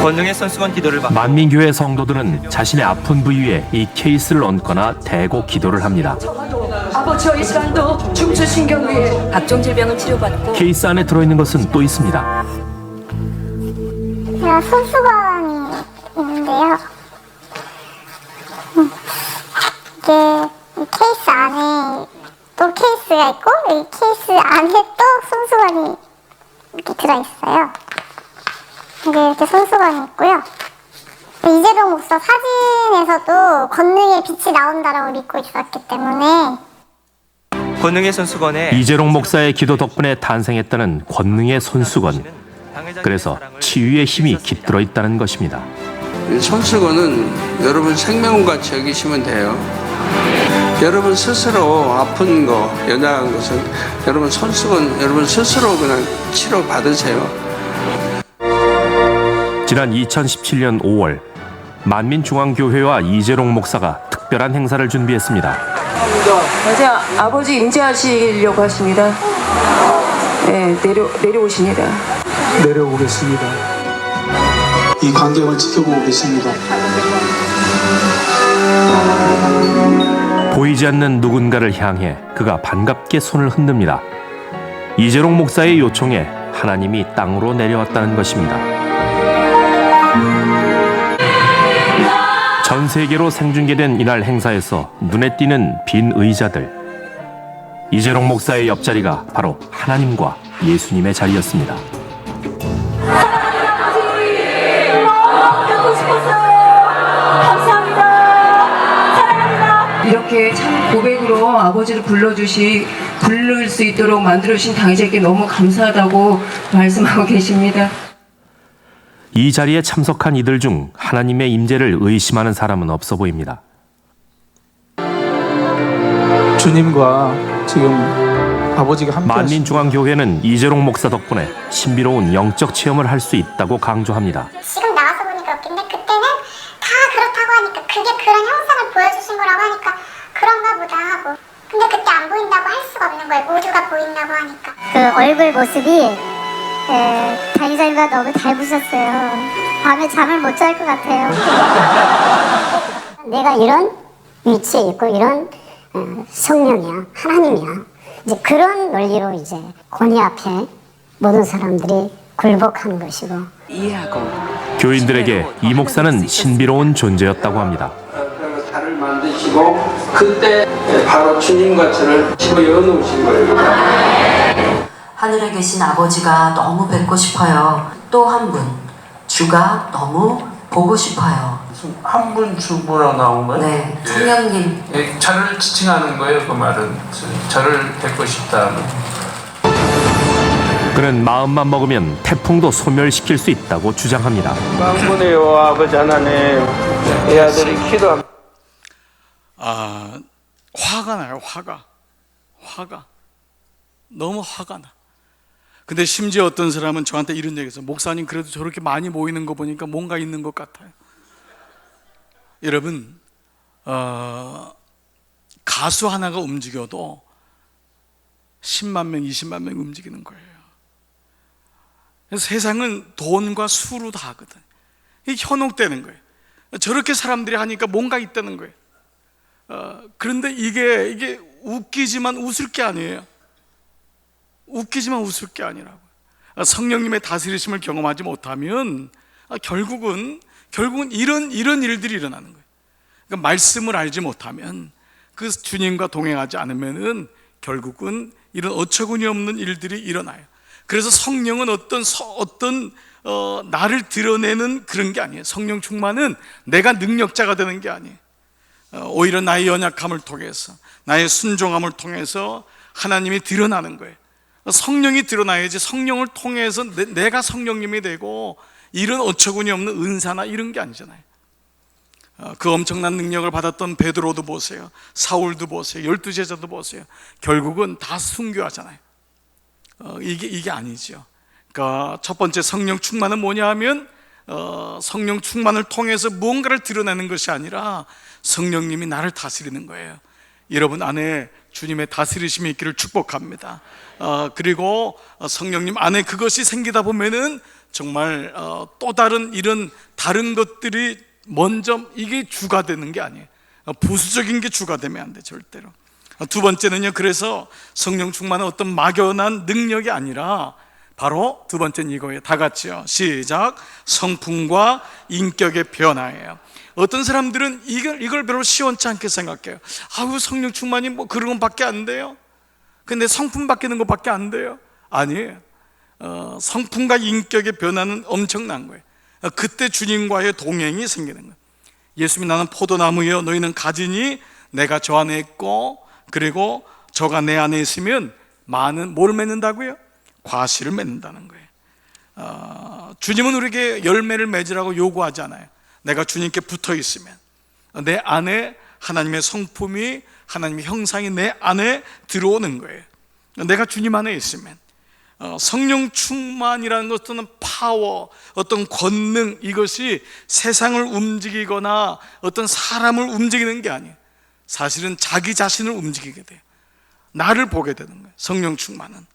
Speaker 3: 권능의 선수건 기도를 받고
Speaker 2: 만민교회 성도들은 자신의 아픈 부위에 이 케이스를 얹거나 대고 기도를 합니다.
Speaker 4: 아버지와 이 시간도 중추신경위에 각종 질병을 치료받고.
Speaker 2: 케이스 안에 들어있는 것은 또 있습니다.
Speaker 5: 제가 손수건이 있는데요. 이게 이 케이스 안에 또 케이스가 있고, 이 케이스 안에 또 손수건이 이렇게 들어있어요. 이렇게 손수건이 있고요. 이재롱 목사 사진에서도 권능의 빛이 나온다라고 믿고 있었기 때문에
Speaker 3: 권능의 손수건에
Speaker 2: 이재롱 목사의 기도 덕분에 탄생했다는 권능의 손수건. 그래서 치유의 힘이 깃들어 있다는 것입니다.
Speaker 6: 손수건은 여러분 생명같이 여기시면 돼요. 여러분 스스로 아픈 거, 연약한 것은 여러분 손수건 여러분 스스로 그냥 치료 받으세요.
Speaker 2: 지난 2017년 5월 만민중앙교회와 이재롱 목사가 특별한 행사를 준비했습니다.
Speaker 4: 어제 아버지 임재하시려고 하십니다. 네, 내려오십니다.
Speaker 7: 내려오겠습니다. 이 광경을 지켜보고 계십니다.
Speaker 2: 보이지 않는 누군가를 향해 그가 반갑게 손을 흔듭니다. 이재롱 목사의 요청에 하나님이 땅으로 내려왔다는 것입니다. 전 세계로 생중계된 이날 행사에서 눈에 띄는 빈 의자들. 이재롱 목사의 옆자리가 바로 하나님과 예수님의 자리였습니다.
Speaker 4: 이렇게 참 고백으로 아버지를 부를 수 있도록 만들어주신 당회자께 너무 감사하다고 말씀하고 계십니다.
Speaker 2: 이 자리에 참석한 이들 중 하나님의 임재를 의심하는 사람은 없어 보입니다.
Speaker 7: 주님과 지금 아버지가 함께
Speaker 2: 만민중앙교회는 이재롱 목사 덕분에 신비로운 영적 체험을 할 수 있다고 강조합니다.
Speaker 5: 지금 나와서 보니까 웃긴데 그때는 다 그렇다고 하니까 그게 그런 형상을 보여주신 거라고 하니까 그런가 보다 하고 근데 그때 안 보인다고 할 수가 없는 거예요. 모두가 보인다고 하니까 그 얼굴 모습이 당의자님과 너무 닮으셨어요. 밤에 잠을 못 잘 것 같아요. 내가 이런 위치에 있고 이런 성령이야 하나님이야 이제 그런 논리로 이제 권위 앞에 모든 사람들이 굴복하는 것이고
Speaker 2: 교인들에게 이 목사는 신비로운 존재였다고 합니다.
Speaker 6: 달을 만드시고 그때 바로 주님과 저를 집어넣어 놓으신 거예요.
Speaker 8: 하늘에 계신 아버지가 너무 뵙고 싶어요. 또 한 분, 주가 너무 보고 싶어요.
Speaker 9: 한 분 주보라고 나온 거예요?
Speaker 8: 네, 성령님.
Speaker 9: 예, 저를 지칭하는 거예요, 그 말은. 저를 뵙고 싶다는.
Speaker 2: 그는 마음만 먹으면 태풍도 소멸시킬 수 있다고 주장합니다.
Speaker 6: 망군의요 아버지 하나님 이 아들이 기도합니다.
Speaker 1: 화가 나요. 화가 너무 화가 나. 근데 심지어 어떤 사람은 저한테 이런 얘기했어요. 목사님 그래도 저렇게 많이 모이는 거 보니까 뭔가 있는 것 같아요. 여러분 가수 하나가 움직여도 10만 명, 20만 명 움직이는 거예요. 그래서 세상은 돈과 수로 다 하거든. 이게 현혹되는 거예요. 저렇게 사람들이 하니까 뭔가 있다는 거예요. 그런데 이게 웃기지만 웃을 게 아니에요. 웃기지만 웃을 게 아니라고. 성령님의 다스리심을 경험하지 못하면 결국은 이런 일들이 일어나는 거예요. 그러니까 말씀을 알지 못하면 그 주님과 동행하지 않으면은 결국은 이런 어처구니 없는 일들이 일어나요. 그래서 성령은 어떤 나를 드러내는 그런 게 아니에요. 성령 충만은 내가 능력자가 되는 게 아니에요. 오히려 나의 연약함을 통해서 나의 순종함을 통해서 하나님이 드러나는 거예요. 성령이 드러나야지 성령을 통해서 내가 성령님이 되고 이런 어처구니 없는 은사나 이런 게 아니잖아요. 그 엄청난 능력을 받았던 베드로도 보세요. 사울도 보세요. 12제자도 보세요. 결국은 다 순교하잖아요. 이게 아니죠. 그러니까 첫 번째 성령 충만은 뭐냐 하면 성령 충만을 통해서 무언가를 드러내는 것이 아니라 성령님이 나를 다스리는 거예요. 여러분 안에 주님의 다스리심이 있기를 축복합니다. 그리고 성령님 안에 그것이 생기다 보면은 정말 또 다른 이런 다른 것들이 먼저 이게 주가 되는 게 아니에요. 부수적인 게 주가 되면 안 돼, 절대로. 두 번째는요, 그래서 성령 충만은 어떤 막연한 능력이 아니라 바로 두 번째는 이거예요. 다 같이요. 시작. 성품과 인격의 변화예요. 어떤 사람들은 이걸 별로 시원치 않게 생각해요. 아우, 성령 충만이 뭐 그런 것밖에 안 돼요. 근데 성품 바뀌는 것밖에 안 돼요. 아니에요. 성품과 인격의 변화는 엄청난 거예요. 그때 주님과의 동행이 생기는 거예요. 예수님이 나는 포도나무여 너희는 가지니 내가 저 안에 있고 그리고 저가 내 안에 있으면 많은 뭘 맺는다고요? 과실을 맺는다는 거예요. 주님은 우리에게 열매를 맺으라고 요구하지 않아요. 내가 주님께 붙어 있으면 내 안에 하나님의 성품이 하나님의 형상이 내 안에 들어오는 거예요. 내가 주님 안에 있으면 성령 충만이라는 것은 파워, 어떤 권능, 이것이 세상을 움직이거나 어떤 사람을 움직이는 게 아니에요. 사실은 자기 자신을 움직이게 돼요. 나를 보게 되는 거예요. 성령 충만은.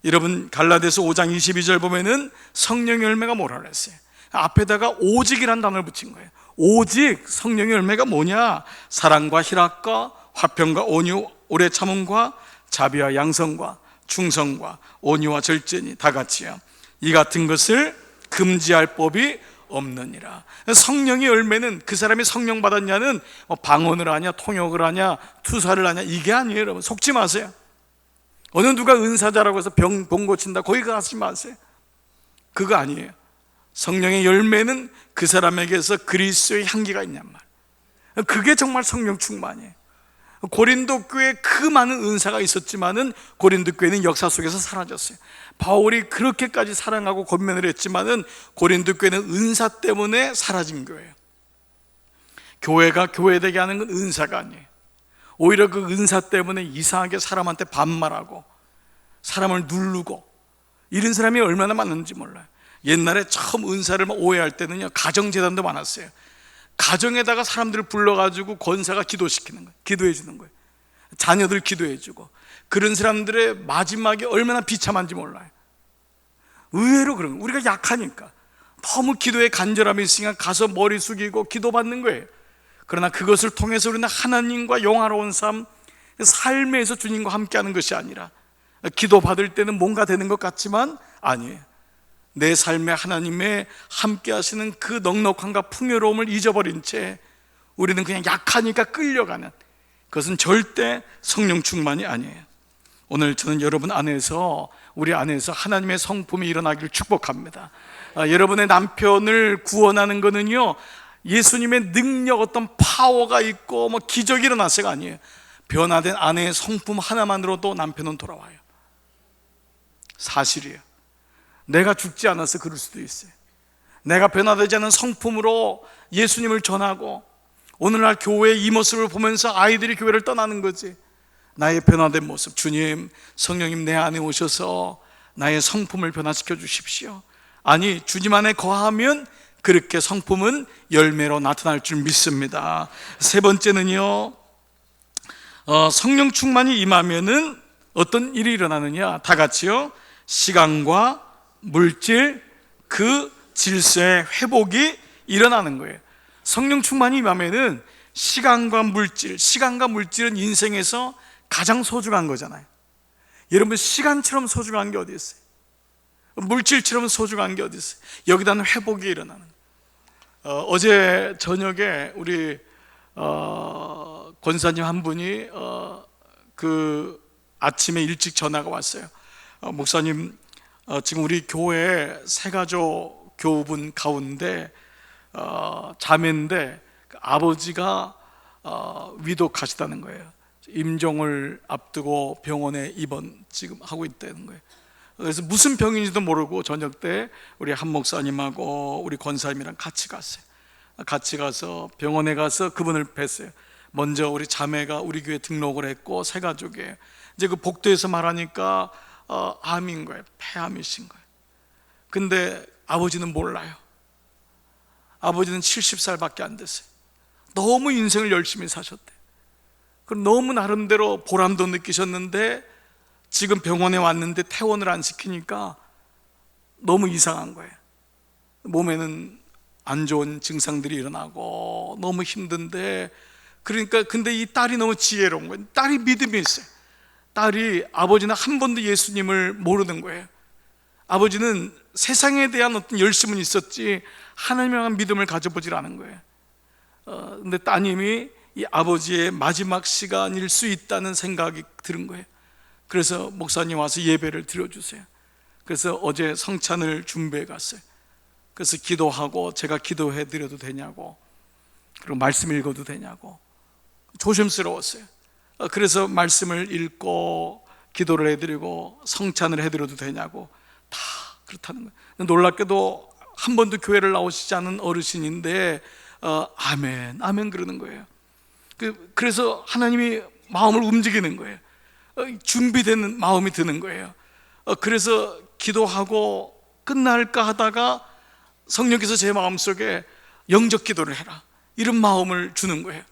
Speaker 1: 여러분 갈라디아서 5장 22절 보면은 성령의 열매가 뭐라 그랬어요? 앞에다가 오직이란 단어를 붙인 거예요. 오직 성령의 열매가 뭐냐? 사랑과 희락과 화평과 온유, 오래 참음과 자비와 양성과 충성과 온유와 절제니 다 같이요. 이 같은 것을 금지할 법이 없느니라. 성령의 열매는 그 사람이 성령 받았냐는 방언을 하냐, 통역을 하냐, 투사를 하냐, 이게 아니에요. 여러분 속지 마세요. 어느 누가 은사자라고 해서 병 고친다, 거기 가지 마세요. 그거 아니에요. 성령의 열매는 그 사람에게서 그리스도의 향기가 있냔 말이에요. 그게 정말 성령 충만이에요. 고린도 교회에 그 많은 은사가 있었지만은 고린도 교회는 역사 속에서 사라졌어요. 바울이 그렇게까지 사랑하고 권면을 했지만은 고린도 교회는 은사 때문에 사라진 교회예요. 교회가 교회되게 하는 건 은사가 아니에요. 오히려 그 은사 때문에 이상하게 사람한테 반말하고 사람을 누르고 이런 사람이 얼마나 많은지 몰라요. 옛날에 처음 은사를 오해할 때는요, 가정재단도 많았어요. 가정에다가 사람들을 불러가지고 권사가 기도시키는 거예요. 기도해 주는 거예요. 자녀들 기도해 주고. 그런 사람들의 마지막이 얼마나 비참한지 몰라요. 의외로 그런 거예요. 우리가 약하니까 너무 기도에 간절함이 있으니까 가서 머리 숙이고 기도받는 거예요. 그러나 그것을 통해서 우리는 하나님과 영화로운 삶에서 주님과 함께하는 것이 아니라, 기도받을 때는 뭔가 되는 것 같지만 아니에요. 내 삶에 하나님의 함께 하시는 그 넉넉함과 풍요로움을 잊어버린 채 우리는 그냥 약하니까 끌려가는, 그것은 절대 성령 충만이 아니에요. 오늘 저는 여러분 안에서, 우리 안에서 하나님의 성품이 일어나기를 축복합니다. 여러분의 남편을 구원하는 것은요, 예수님의 능력, 어떤 파워가 있고 뭐 기적이 일어나서가 아니에요. 변화된 아내의 성품 하나만으로도 남편은 돌아와요. 사실이에요. 내가 죽지 않아서 그럴 수도 있어요. 내가 변화되지 않은 성품으로 예수님을 전하고 오늘날 교회의 이 모습을 보면서 아이들이 교회를 떠나는 거지. 나의 변화된 모습, 주님, 성령님 내 안에 오셔서 나의 성품을 변화시켜 주십시오. 아니, 주님 안에 거하면 그렇게 성품은 열매로 나타날 줄 믿습니다. 세 번째는요, 성령 충만이 임하면은 어떤 일이 일어나느냐? 다 같이요. 시간과 물질, 그 질서의 회복이 일어나는 거예요. 성령 충만이 임하면은 시간과 물질은 인생에서 가장 소중한 거잖아요. 여러분, 시간처럼 소중한 게 어디 있어요? 물질처럼 소중한 게 어디 있어요? 여기다는 회복이 일어나는 거예요. 어제 저녁에 우리 권사님 한 분이 그 아침에 일찍 전화가 왔어요. 목사님, 지금 우리 교회 새가족 교우분 가운데 자매인데 아버지가 위독하시다는 거예요. 임종을 앞두고 병원에 입원 지금 하고 있다는 거예요. 그래서 무슨 병인지도 모르고 저녁 때 우리 한 목사님하고 우리 권사님이랑 같이 갔어요. 같이 가서 병원에 가서 그분을 뵀어요. 먼저 우리 자매가 우리 교회 등록을 했고 새가족이에요. 이제 그 복도에서 말하니까 암인 거예요. 폐암이신 거예요. 근데 아버지는 몰라요. 아버지는 70살밖에 안 됐어요. 너무 인생을 열심히 사셨대요. 그럼 너무 나름대로 보람도 느끼셨는데 지금 병원에 왔는데 퇴원을 안 시키니까 너무 이상한 거예요. 몸에는 안 좋은 증상들이 일어나고 너무 힘든데, 그러니까 근데 이 딸이 너무 지혜로운 거예요. 딸이 믿음이 있어요. 딸이, 아버지는 한 번도 예수님을 모르는 거예요. 아버지는 세상에 대한 어떤 열심은 있었지 하나님에 대한 믿음을 가져보질 않은 거예요. 근데 따님이 이 아버지의 마지막 시간일 수 있다는 생각이 들은 거예요. 그래서 목사님 와서 예배를 드려주세요. 그래서 어제 성찬을 준비해 갔어요. 그래서 기도하고, 제가 기도해 드려도 되냐고, 그리고 말씀 읽어도 되냐고 조심스러웠어요. 그래서 말씀을 읽고 기도를 해드리고 성찬을 해드려도 되냐고 다 그렇다는 거예요. 놀랍게도 한 번도 교회를 나오시지 않은 어르신인데 아멘, 아멘 그러는 거예요. 그래서 하나님이 마음을 움직이는 거예요. 준비되는 마음이 드는 거예요. 그래서 기도하고 끝날까 하다가 성령께서 제 마음속에 영적 기도를 해라, 이런 마음을 주는 거예요.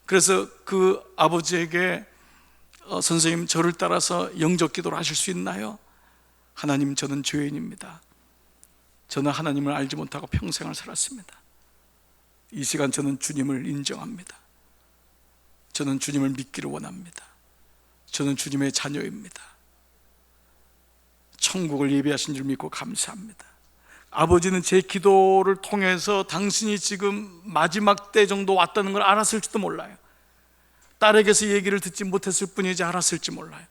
Speaker 1: 그래서 그 아버지에게 선생님, 저를 따라서 영적 기도를 하실 수 있나요? 하나님, 저는 죄인입니다. 저는 하나님을 알지 못하고 평생을 살았습니다. 이 시간 저는 주님을 인정합니다. 저는 주님을 믿기를 원합니다. 저는 주님의 자녀입니다. 천국을 예비하신 줄 믿고 감사합니다. 아버지는 제 기도를 통해서 당신이 지금 마지막 때 정도 왔다는 걸 알았을지도 몰라요. 딸에게서 얘기를 듣지 못했을 뿐이지 알았을지 몰라요.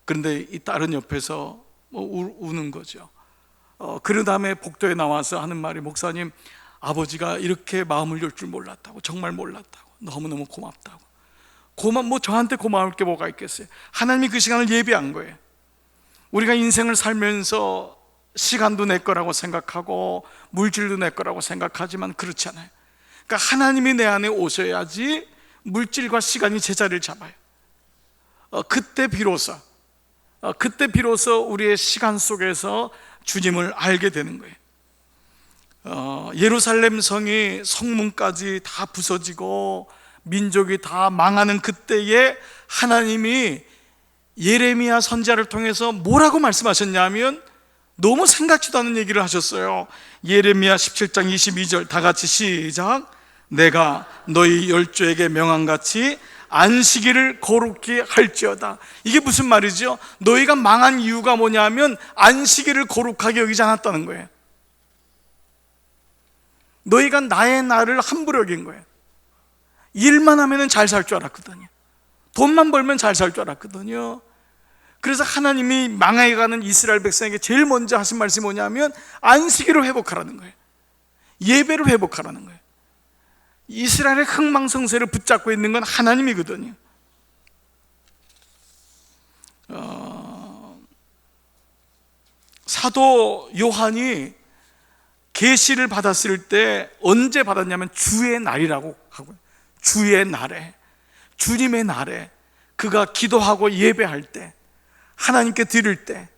Speaker 1: 그런데 이 딸은 옆에서 우는 거죠. 그런 다음에 복도에 나와서 하는 말이, 목사님, 아버지가 이렇게 마음을 열 줄 몰랐다고, 정말 몰랐다고, 너무너무 고맙다고. 저한테 고마울 게 뭐가 있겠어요? 하나님이 그 시간을 예비한 거예요. 우리가 인생을 살면서 시간도 내 거라고 생각하고 물질도 내 거라고 생각하지만 그렇지 않아요. 그러니까 하나님이 내 안에 오셔야지 물질과 시간이 제자리를 잡아요. 그때 비로소 우리의 시간 속에서 주님을 알게 되는 거예요. 예루살렘 성이 성문까지 다 부서지고 민족이 다 망하는 그때에 하나님이 예레미야 선지자를 통해서 뭐라고 말씀하셨냐면 너무 생각지도 않은 얘기를 하셨어요. 예레미야 17장 22절 다 같이 시작. 내가 너희 열조에게 명한같이 안식일을 거룩히 할지어다. 이게 무슨 말이죠? 너희가 망한 이유가 뭐냐면 안식일을 거룩하게 여기지 않았다는 거예요. 너희가 나의 날을 함부로 여긴 거예요. 일만 하면 잘 살 줄 알았거든요. 돈만 벌면 잘 살 줄 알았거든요. 그래서 하나님이 망해가는 이스라엘 백성에게 제일 먼저 하신 말씀이 뭐냐면 안식일을 회복하라는 거예요. 예배를 회복하라는 거예요. 이스라엘의 흥망성쇠를 붙잡고 있는 건 하나님이거든요. 사도 요한이 계시를 받았을 때 언제 받았냐면 주의 날이라고 하고요. 주의 날에, 주님의 날에 그가 기도하고 예배할 때, 하나님께 드릴 때,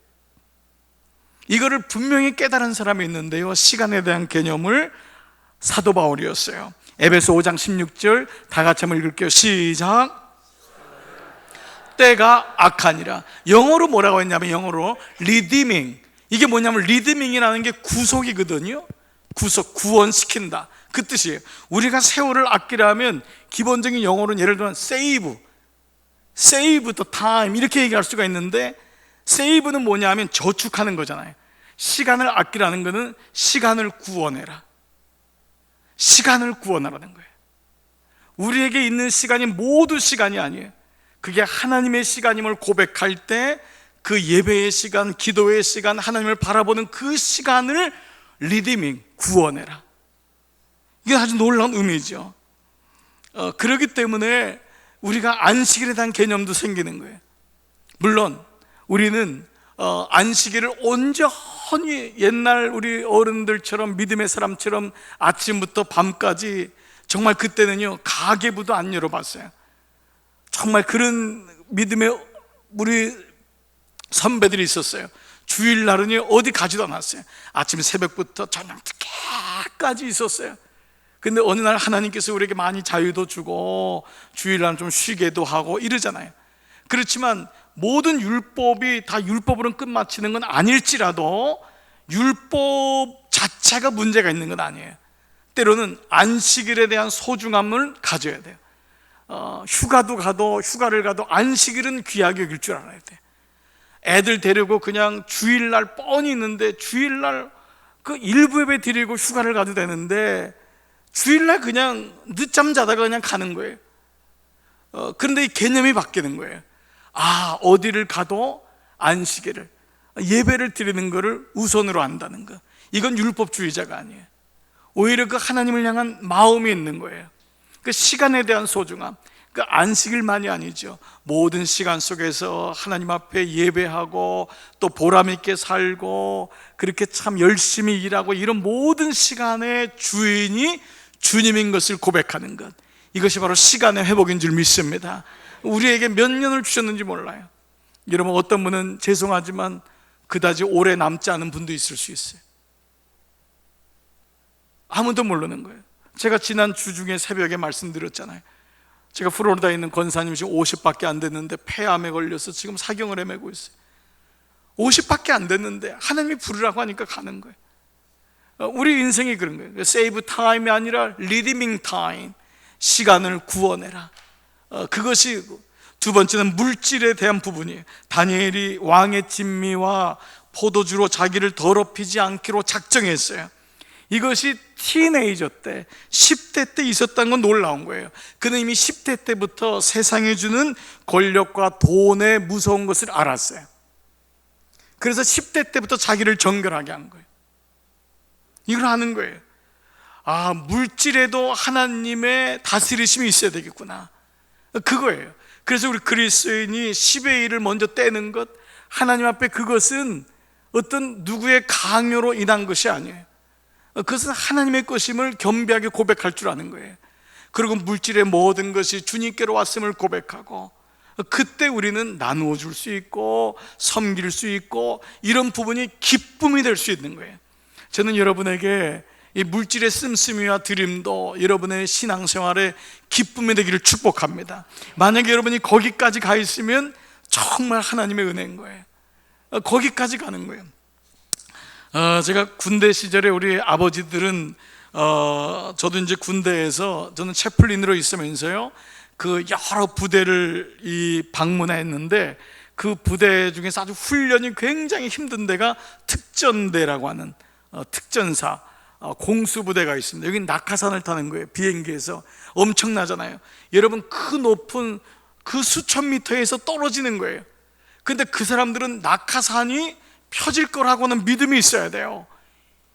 Speaker 1: 이거를 분명히 깨달은 사람이 있는데요, 시간에 대한 개념을 사도 바울이었어요. 에베소 5장 16절 다 같이 한번 읽을게요. 시작. 때가 악하니라. 영어로 뭐라고 했냐면 영어로 redeeming. 이게 뭐냐면 리드밍이라는 게 구속이거든요. 구속, 구원시킨다, 그 뜻이에요. 우리가 세월을 아끼려면 기본적인 영어로는 예를 들면 save the time 이렇게 얘기할 수가 있는데, save는 뭐냐면 저축하는 거잖아요. 시간을 아끼라는 거는 시간을 구원해라, 시간을 구원하라는 거예요. 우리에게 있는 시간이 모두 시간이 아니에요. 그게 하나님의 시간임을 고백할 때 그 예배의 시간, 기도의 시간, 하나님을 바라보는 그 시간을 리디밍, 구원해라. 이게 아주 놀라운 의미죠. 그렇기 때문에 우리가 안식일에 대한 개념도 생기는 거예요. 물론 우리는 안식일을 온전히 옛날 우리 어른들처럼 믿음의 사람처럼 아침부터 밤까지, 정말 그때는요 가계부도 안 열어봤어요. 정말 그런 믿음의 우리 선배들이 있었어요. 주일날은 어디 가지도 않았어요. 아침 새벽부터 저녁 늦게까지 있었어요. 근데 어느 날 하나님께서 우리에게 많이 자유도 주고 주일날은 좀 쉬게도 하고 이러잖아요. 그렇지만 모든 율법이 다 율법으로 끝마치는 건 아닐지라도 율법 자체가 문제가 있는 건 아니에요. 때로는 안식일에 대한 소중함을 가져야 돼요. 휴가를 가도 안식일은 귀하게 여길 줄 알아야 돼요. 애들 데리고 그냥 주일날 뻔히 있는데, 주일날 그 일부 예배 드리고 휴가를 가도 되는데 주일날 그냥 늦잠 자다가 그냥 가는 거예요. 그런데 이 개념이 바뀌는 거예요. 어디를 가도 안식일을, 예배를 드리는 것을 우선으로 한다는 것, 이건 율법주의자가 아니에요. 오히려 그 하나님을 향한 마음이 있는 거예요. 그 시간에 대한 소중함, 그 안식일만이 아니죠. 모든 시간 속에서 하나님 앞에 예배하고 또 보람 있게 살고 그렇게 참 열심히 일하고, 이런 모든 시간의 주인이 주님인 것을 고백하는 것, 이것이 바로 시간의 회복인 줄 믿습니다. 우리에게 몇 년을 주셨는지 몰라요. 여러분, 어떤 분은 죄송하지만 그다지 오래 남지 않은 분도 있을 수 있어요. 아무도 모르는 거예요. 제가 지난 주 중에 새벽에 말씀드렸잖아요. 제가 플로리다에 있는 권사님이 지금 50밖에 안 됐는데 폐암에 걸려서 지금 사경을 헤매고 있어요. 50밖에 안 됐는데 하나님이 부르라고 하니까 가는 거예요. 우리 인생이 그런 거예요. Save time이 아니라 redeeming time, 시간을 구원해라. 그것이 두 번째는 물질에 대한 부분이에요. 다니엘이 왕의 진미와 포도주로 자기를 더럽히지 않기로 작정했어요. 이것이 티네이저 때, 10대 때 있었다는 건 놀라운 거예요. 그는 이미 10대 때부터 세상에 주는 권력과 돈의 무서운 것을 알았어요. 그래서 10대 때부터 자기를 정결하게 한 거예요. 이걸 하는 거예요. 물질에도 하나님의 다스리심이 있어야 되겠구나. 그거예요. 그래서 우리 그리스도인이 10의 1을 먼저 떼는 것, 하나님 앞에 그것은 어떤 누구의 강요로 인한 것이 아니에요. 그것은 하나님의 것임을 겸비하게 고백할 줄 아는 거예요. 그리고 물질의 모든 것이 주님께로 왔음을 고백하고, 그때 우리는 나누어 줄 수 있고 섬길 수 있고 이런 부분이 기쁨이 될 수 있는 거예요. 저는 여러분에게 이 물질의 씀씀이와 드림도 여러분의 신앙생활에 기쁨이 되기를 축복합니다. 만약에 여러분이 거기까지 가 있으면 정말 하나님의 은혜인 거예요. 거기까지 가는 거예요. 제가 군대 시절에 우리 아버지들은 저도 이제 군대에서 저는 채플린으로 있으면서요, 그 여러 부대를 방문했는데 그 부대 중에서 아주 훈련이 굉장히 힘든 데가 특전대라고 하는 특전사 공수부대가 있습니다. 여기 낙하산을 타는 거예요. 비행기에서 엄청나잖아요. 여러분, 그 높은 그 수천 미터에서 떨어지는 거예요. 근데 그 사람들은 낙하산이 펴질 거라고는 믿음이 있어야 돼요.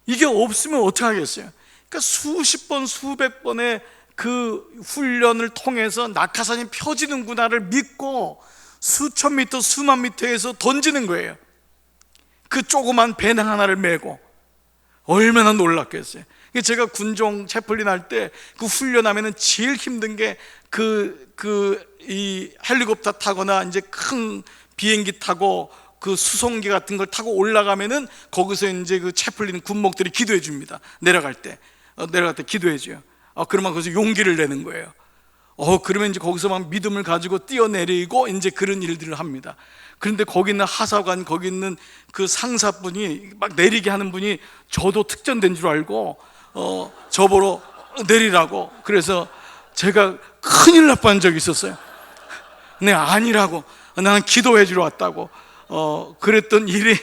Speaker 1: 이게 없으면 어떻게 하겠어요? 그러니까 수십 번 수백 번의 그 훈련을 통해서 낙하산이 펴지는구나를 믿고 수천 미터 수만 미터에서 던지는 거예요. 그 조그만 배낭 하나를 메고. 얼마나 놀랐겠어요. 제가 군종 채플린 할 때 그 훈련하면은 제일 힘든 게 이 헬리콥터 타거나 이제 큰 비행기 타고 그 수송기 같은 걸 타고 올라가면은 거기서 이제 그 채플린 군목들이 기도해 줍니다. 내려갈 때 기도해 줘요. 그러면 거기서 용기를 내는 거예요. 그러면 이제 거기서 막 믿음을 가지고 뛰어내리고 이제 그런 일들을 합니다. 그런데 거기 있는 하사관, 거기 있는 그 상사분이 막 내리게 하는 분이 저도 특전된 줄 알고 저보러 내리라고, 그래서 제가 큰일 날 뻔한 적이 있었어요. 네, 아니라고, 나는 기도해 주러 왔다고 그랬던 일이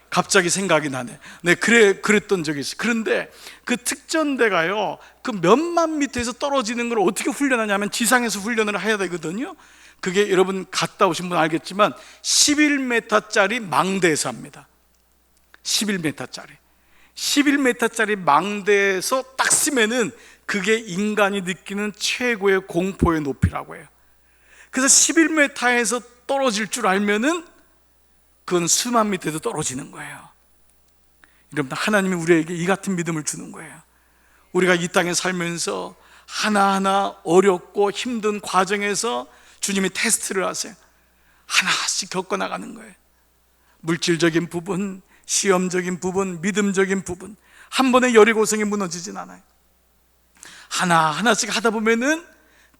Speaker 1: 갑자기 생각이 나네. 네, 그랬던 적이 있어요. 그런데 그 특전대가요, 그 몇만 미터에서 떨어지는 걸 어떻게 훈련하냐면 지상에서 훈련을 해야 되거든요. 그게 여러분 갔다 오신 분 알겠지만 11m짜리 망대에서 합니다. 11m짜리 망대에서 딱 쓰면은 그게 인간이 느끼는 최고의 공포의 높이라고 해요. 그래서 11m에서 떨어질 줄 알면은 그건 수만 미터에도 떨어지는 거예요. 여러분, 하나님이 우리에게 이 같은 믿음을 주는 거예요. 우리가 이 땅에 살면서 하나하나 어렵고 힘든 과정에서 주님이 테스트를 하세요. 하나씩 겪어나가는 거예요. 물질적인 부분, 시험적인 부분, 믿음적인 부분, 한 번에 여리고성이 무너지진 않아요. 하나하나씩 하다 보면은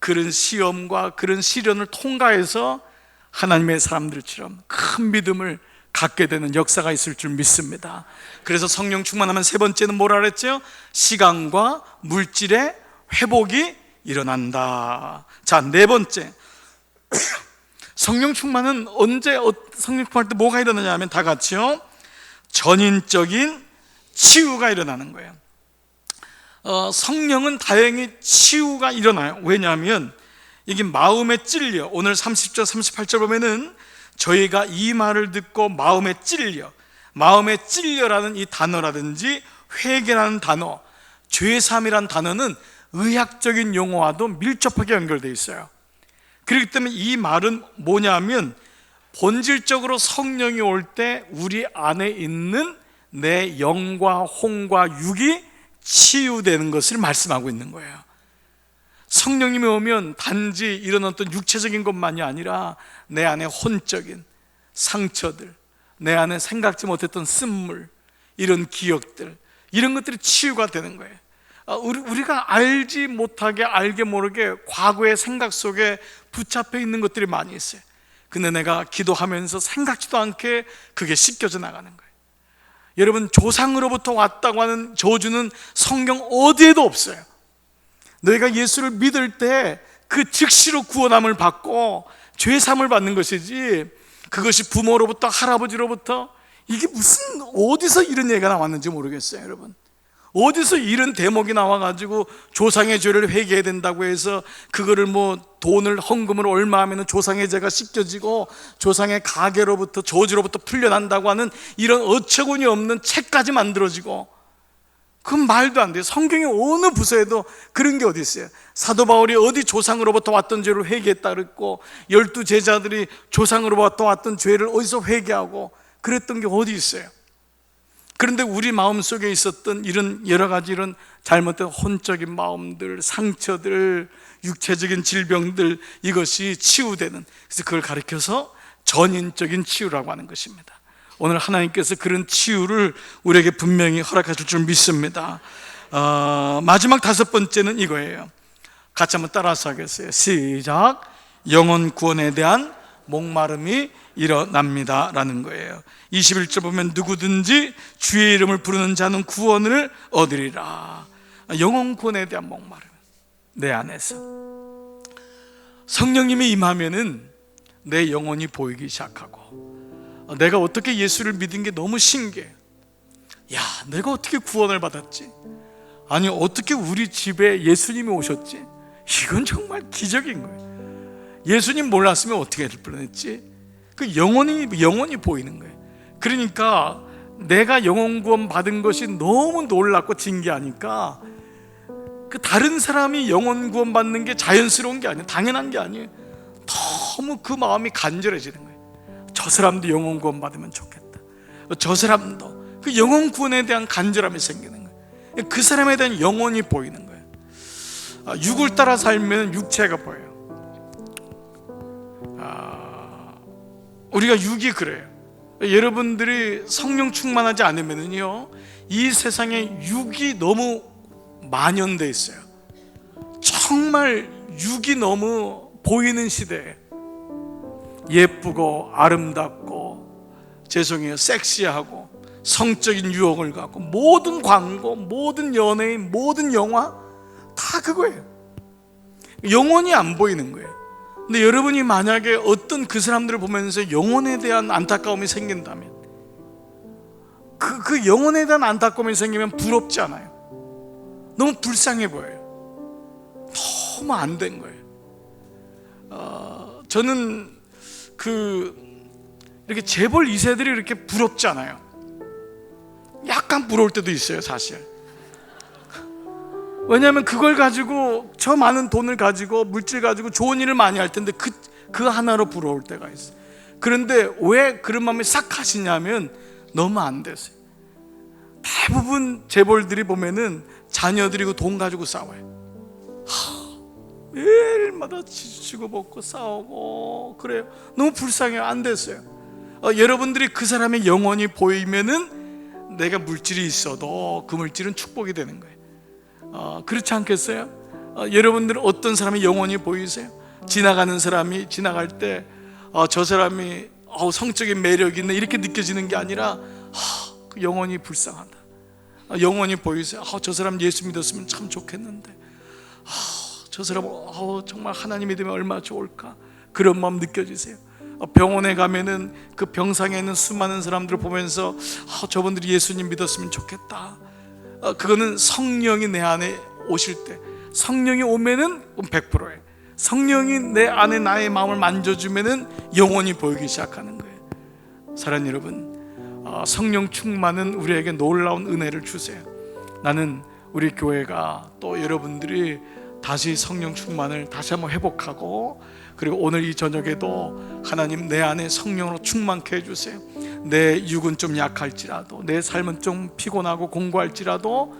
Speaker 1: 그런 시험과 그런 시련을 통과해서 하나님의 사람들처럼 큰 믿음을 갖게 되는 역사가 있을 줄 믿습니다. 그래서 성령 충만하면 세 번째는 뭐라 그랬죠? 시간과 물질의 회복이 일어난다. 자, 네 번째, 성령 충만은 언제 성령 충만할 때 뭐가 일어나냐 하면 다 같이요, 전인적인 치유가 일어나는 거예요. 성령은 다행히 치유가 일어나요. 왜냐하면 이게 마음에 찔려. 오늘 30절 38절 보면은 저희가 이 말을 듣고 마음에 찔려라는 이 단어라든지 회개라는 단어, 죄삼이라는 단어는 의학적인 용어와도 밀접하게 연결되어 있어요. 그렇기 때문에 이 말은 뭐냐면 본질적으로 성령이 올 때 우리 안에 있는 내 영과 혼과 육이 치유되는 것을 말씀하고 있는 거예요. 성령님이 오면 단지 이런 어떤 육체적인 것만이 아니라 내 안에 혼적인 상처들, 내 안에 생각지 못했던 쓴물, 이런 기억들, 이런 것들이 치유가 되는 거예요. 우리가 알지 못하게 알게 모르게 과거의 생각 속에 붙잡혀 있는 것들이 많이 있어요. 근데 내가 기도하면서 생각지도 않게 그게 씻겨져 나가는 거예요. 여러분, 조상으로부터 왔다고 하는 저주는 성경 어디에도 없어요. 너희가 예수를 믿을 때 그 즉시로 구원함을 받고 죄삼을 받는 것이지, 그것이 부모로부터 할아버지로부터, 이게 무슨 어디서 이런 얘기가 나왔는지 모르겠어요. 여러분, 어디서 이런 대목이 나와가지고 조상의 죄를 회개해야 된다고 해서 그거를 뭐 돈을 헌금을 얼마 하면 조상의 죄가 씻겨지고 조상의 가계로부터 저주로부터 풀려난다고 하는 이런 어처구니 없는 책까지 만들어지고, 그건 말도 안 돼요. 성경의 어느 부서에도 그런 게 어디 있어요? 사도 바울이 어디 조상으로부터 왔던 죄를 회개했다 그랬고, 12 제자들이 조상으로부터 왔던 죄를 어디서 회개하고 그랬던 게 어디 있어요? 그런데 우리 마음속에 있었던 이런 여러 가지 이런 잘못된 혼적인 마음들, 상처들, 육체적인 질병들, 이것이 치유되는, 그래서 그걸 가리켜서 전인적인 치유라고 하는 것입니다. 오늘 하나님께서 그런 치유를 우리에게 분명히 허락하실 줄 믿습니다. 마지막 5번째는 이거예요. 같이 한번 따라서 하겠어요. 시작. 영혼 구원에 대한 목마름이 일어납니다 라는 거예요. 21절 보면 누구든지 주의 이름을 부르는 자는 구원을 얻으리라. 영혼 구원에 대한 목마름, 내 안에서 성령님이 임하면은 내 영혼이 보이기 시작하고, 내가 어떻게 예수를 믿은 게 너무 신기해. 야, 내가 어떻게 구원을 받았지? 아니, 어떻게 우리 집에 예수님이 오셨지? 이건 정말 기적인 거예요. 예수님 몰랐으면 어떻게 될 뻔했지? 그 영혼이 보이는 거예요. 그러니까 내가 영혼 구원 받은 것이 너무 놀랍고 신기하니까 그 다른 사람이 영혼 구원 받는 게 자연스러운 게 아니에요. 당연한 게 아니에요. 너무 그 마음이 간절해지는 거예요. 저 사람도 영혼 구원 받으면 좋겠다. 저 사람도 그 영혼 구원에 대한 간절함이 생기는 거예요. 그 사람에 대한 영혼이 보이는 거예요. 육을 따라 살면 육체가 보여요. 우리가 육이 그래요. 여러분들이 성령 충만하지 않으면요, 이 세상에 육이 너무 만연돼 있어요. 정말 육이 너무 보이는 시대에 예쁘고 아름답고, 죄송해요, 섹시하고 성적인 유혹을 갖고, 모든 광고, 모든 연예인, 모든 영화 다 그거예요. 영혼이 안 보이는 거예요. 근데 여러분이 만약에 어떤 그 사람들을 보면서 영혼에 대한 안타까움이 생긴다면, 그 영혼에 대한 안타까움이 생기면 부럽지 않아요. 너무 불쌍해 보여요. 너무 안 된 거예요. 저는 이렇게 재벌 2세들이 이렇게 부럽지 않아요. 약간 부러울 때도 있어요, 사실. 왜냐하면 그걸 가지고, 저 많은 돈을 가지고, 물질 가지고 좋은 일을 많이 할 텐데 그 하나로 부러울 때가 있어요. 그런데 왜 그런 마음이 싹 가시냐면 너무 안 됐어요. 대부분 재벌들이 보면은 자녀들이고 돈 가지고 싸워요. 매일마다 지치고 먹고 싸우고 그래요. 너무 불쌍해요. 안 됐어요. 여러분들이 그 사람의 영혼이 보이면은 내가 물질이 있어도 그 물질은 축복이 되는 거예요. 그렇지 않겠어요? 여러분들은 어떤 사람의 영혼이 보이세요? 지나가는 사람이 지나갈 때 저 사람이 성적인 매력이 있네 이렇게 느껴지는 게 아니라 그 영혼이 불쌍하다. 영혼이 보이세요? 저 사람 예수 믿었으면 참 좋겠는데, 저 사람 정말 하나님 믿으면 얼마나 좋을까, 그런 마음 느껴지세요? 병원에 가면은 그 병상에 있는 수많은 사람들을 보면서 저분들이 예수님 믿었으면 좋겠다. 그거는 성령이 내 안에 오실 때, 성령이 오면은 100%예요. 성령이 내 안에 나의 마음을 만져주면은 영혼이 보이기 시작하는 거예요. 사랑하는 여러분, 성령 충만은 우리에게 놀라운 은혜를 주세요. 나는 우리 교회가 또 여러분들이 다시 성령 충만을 다시 한번 회복하고, 그리고 오늘 이 저녁에도 하나님 내 안에 성령으로 충만케 해주세요. 내 육은 좀 약할지라도, 내 삶은 좀 피곤하고 공고할지라도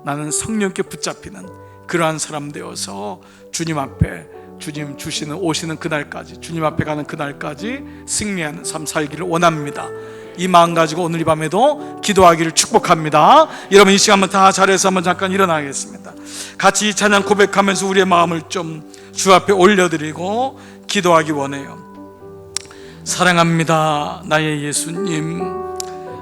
Speaker 1: 나는 성령께 붙잡히는 그러한 사람 되어서 주님 앞에, 주님 주시는 오시는 그날까지, 주님 앞에 가는 그날까지 승리하는 삶 살기를 원합니다. 이 마음 가지고 오늘 이 밤에도 기도하기를 축복합니다. 여러분 이 시간 한번 다 자리에서 한번 잠깐 일어나겠습니다. 같이 이 찬양 고백하면서 우리의 마음을 좀 주 앞에 올려드리고 기도하기 원해요. 사랑합니다 나의 예수님,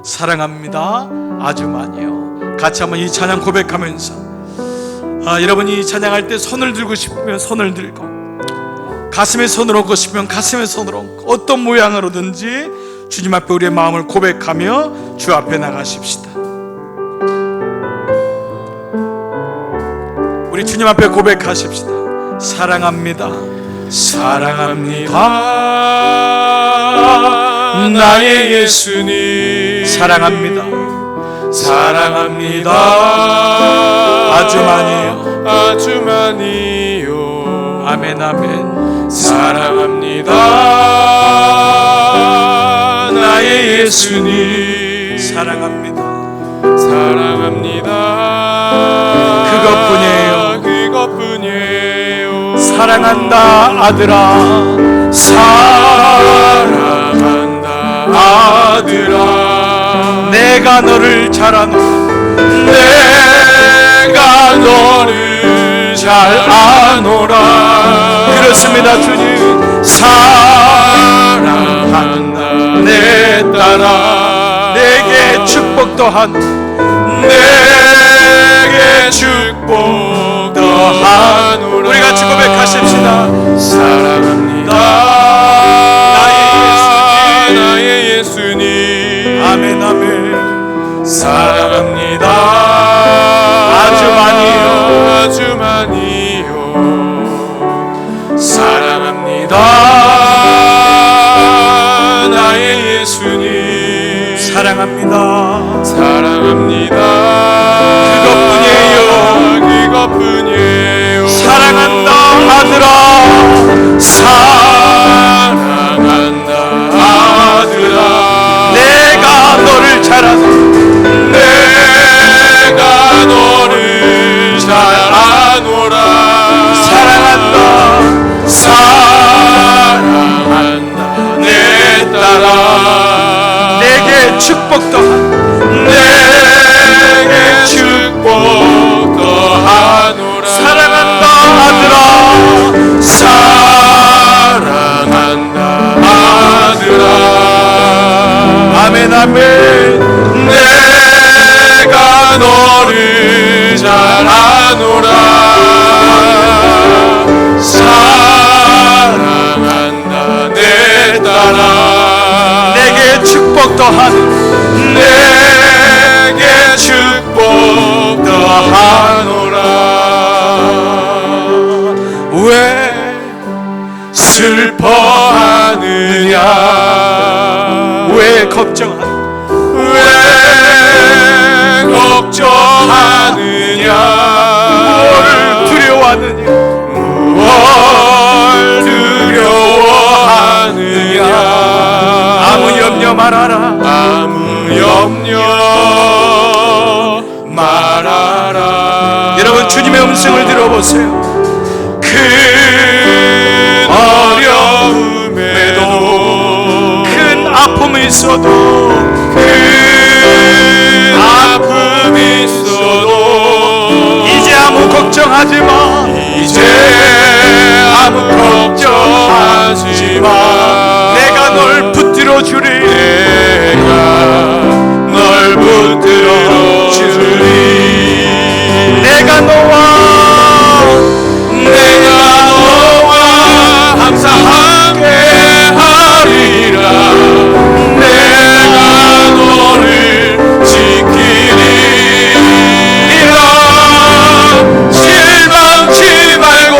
Speaker 1: 사랑합니다 아주 많이요. 같이 한번 이 찬양 고백하면서, 여러분이 이 찬양할 때 손을 들고 싶으면 손을 들고, 가슴에 손을 얹고 싶으면 가슴에 손을 얹고, 어떤 모양으로든지 주님 앞에 우리의 마음을 고백하며 주 앞에 나가십시다. 우리 주님 앞에 고백하십시다. 사랑합니다, 사랑합니다 나의 예수님, 사랑합니다, 사랑합니다. 아주 많이요.
Speaker 10: 아주 많이요.
Speaker 1: 아멘 아멘.
Speaker 10: 사랑합니다. 나의 예수님.
Speaker 1: 사랑합니다.
Speaker 10: 사랑합니다.
Speaker 1: 그것뿐이에요.
Speaker 10: 그것뿐이에요.
Speaker 1: 사랑한다 아들아.
Speaker 10: 사랑한다 아들아.
Speaker 1: 내가 너를 잘 아노라.
Speaker 10: 내가 너를 잘 아노라.
Speaker 1: 그렇습니다 주님.
Speaker 10: 사랑한다 내 딸아.
Speaker 1: 내게 축복 또한.
Speaker 10: 내게 축복 더하노라.
Speaker 1: 우리 같이 고백하십시다.
Speaker 10: 사랑합니다 나의 예수님.
Speaker 1: 아멘 아멘.
Speaker 10: 사랑합니다
Speaker 1: 아주 많이요.
Speaker 10: 아주 많이요. 사랑합니다 나의 예수님.
Speaker 1: 사랑합니다.
Speaker 10: 사랑합니다.
Speaker 1: 그것뿐이에요.
Speaker 10: 그것뿐이에요.
Speaker 1: 사랑한다 아들아.
Speaker 10: 사랑한다 아들아.
Speaker 1: 내가 너를 잘 아노라.
Speaker 10: 내가 너를 잘 아노라.
Speaker 1: 사랑한다.
Speaker 10: 사랑한다 내 딸아.
Speaker 1: 내게 축복 또한.
Speaker 10: 내게 축복 더하노라.
Speaker 1: 사랑한다 아들아.
Speaker 10: 사랑한다 아들아.
Speaker 1: 아멘 아멘.
Speaker 10: 내가 너를 잘 아노라. 사랑한다 내 딸아.
Speaker 1: 내게 축복 또한.
Speaker 10: 내게 축복 더하노라.
Speaker 1: 왜
Speaker 10: 슬퍼하느냐.
Speaker 1: 왜 걱정하느냐.
Speaker 10: 왜 걱정하느냐.
Speaker 1: 무엇을 두려워하느냐.
Speaker 10: 무엇 두려워하느냐.
Speaker 1: 아무 염려 말아라.
Speaker 10: 아무 염려 말아라.
Speaker 1: 여러분 주님의 음성을 들어보세요.
Speaker 10: 큰 어려움에도
Speaker 1: 큰 아픔이 있어도
Speaker 10: 큰 아픔이 있어도
Speaker 1: 이제 아무 걱정하지 마.
Speaker 10: 이제 아무 걱정하지 마.
Speaker 1: 내가 널 붙들어 주리.
Speaker 10: 내가 널 붙들어 주리.
Speaker 1: 내가 너와
Speaker 10: 항상 함께 하리라. 내가 너를 지키리라. 실망치 말고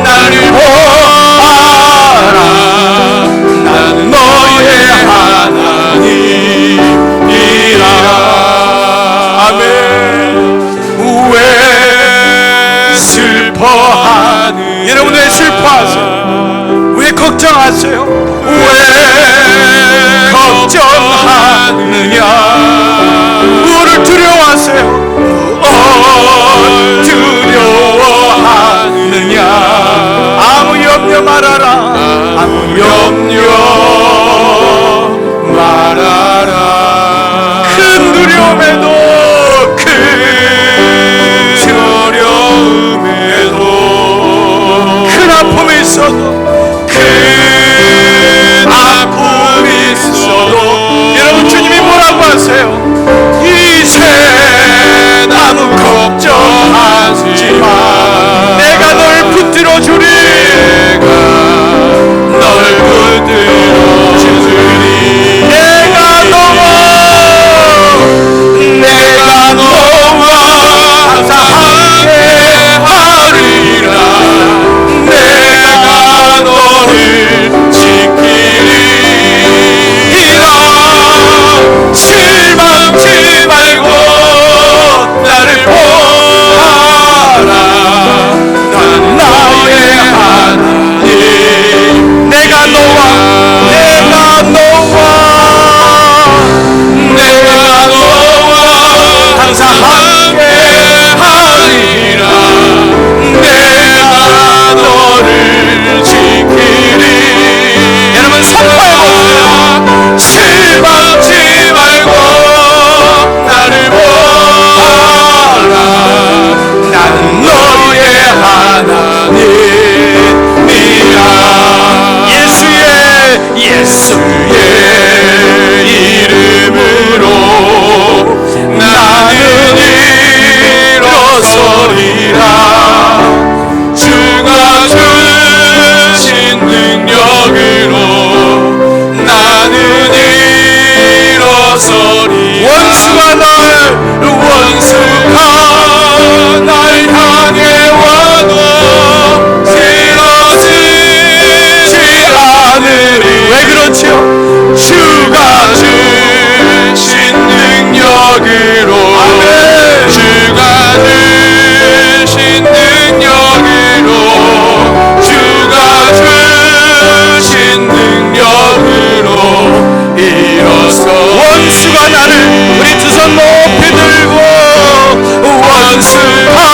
Speaker 10: 나를 보아라. 나는 너의 하나님이라.
Speaker 1: 아멘.
Speaker 10: 왜 슬퍼하는.
Speaker 1: 여러분 왜 슬퍼하세요? 왜 걱정하세요?
Speaker 10: 왜 걱정하느냐.
Speaker 1: 무엇을 두려워하세요?
Speaker 10: 무엇 두려워하느냐.
Speaker 1: 아무 염려 말아라.
Speaker 10: 아무 염려 말아라.
Speaker 1: 큰 두려움에도
Speaker 10: 큰 두려움에도
Speaker 1: 큰 아픔이 있어도
Speaker 10: 큰 나를 우리 두 손 높이 들고 원수하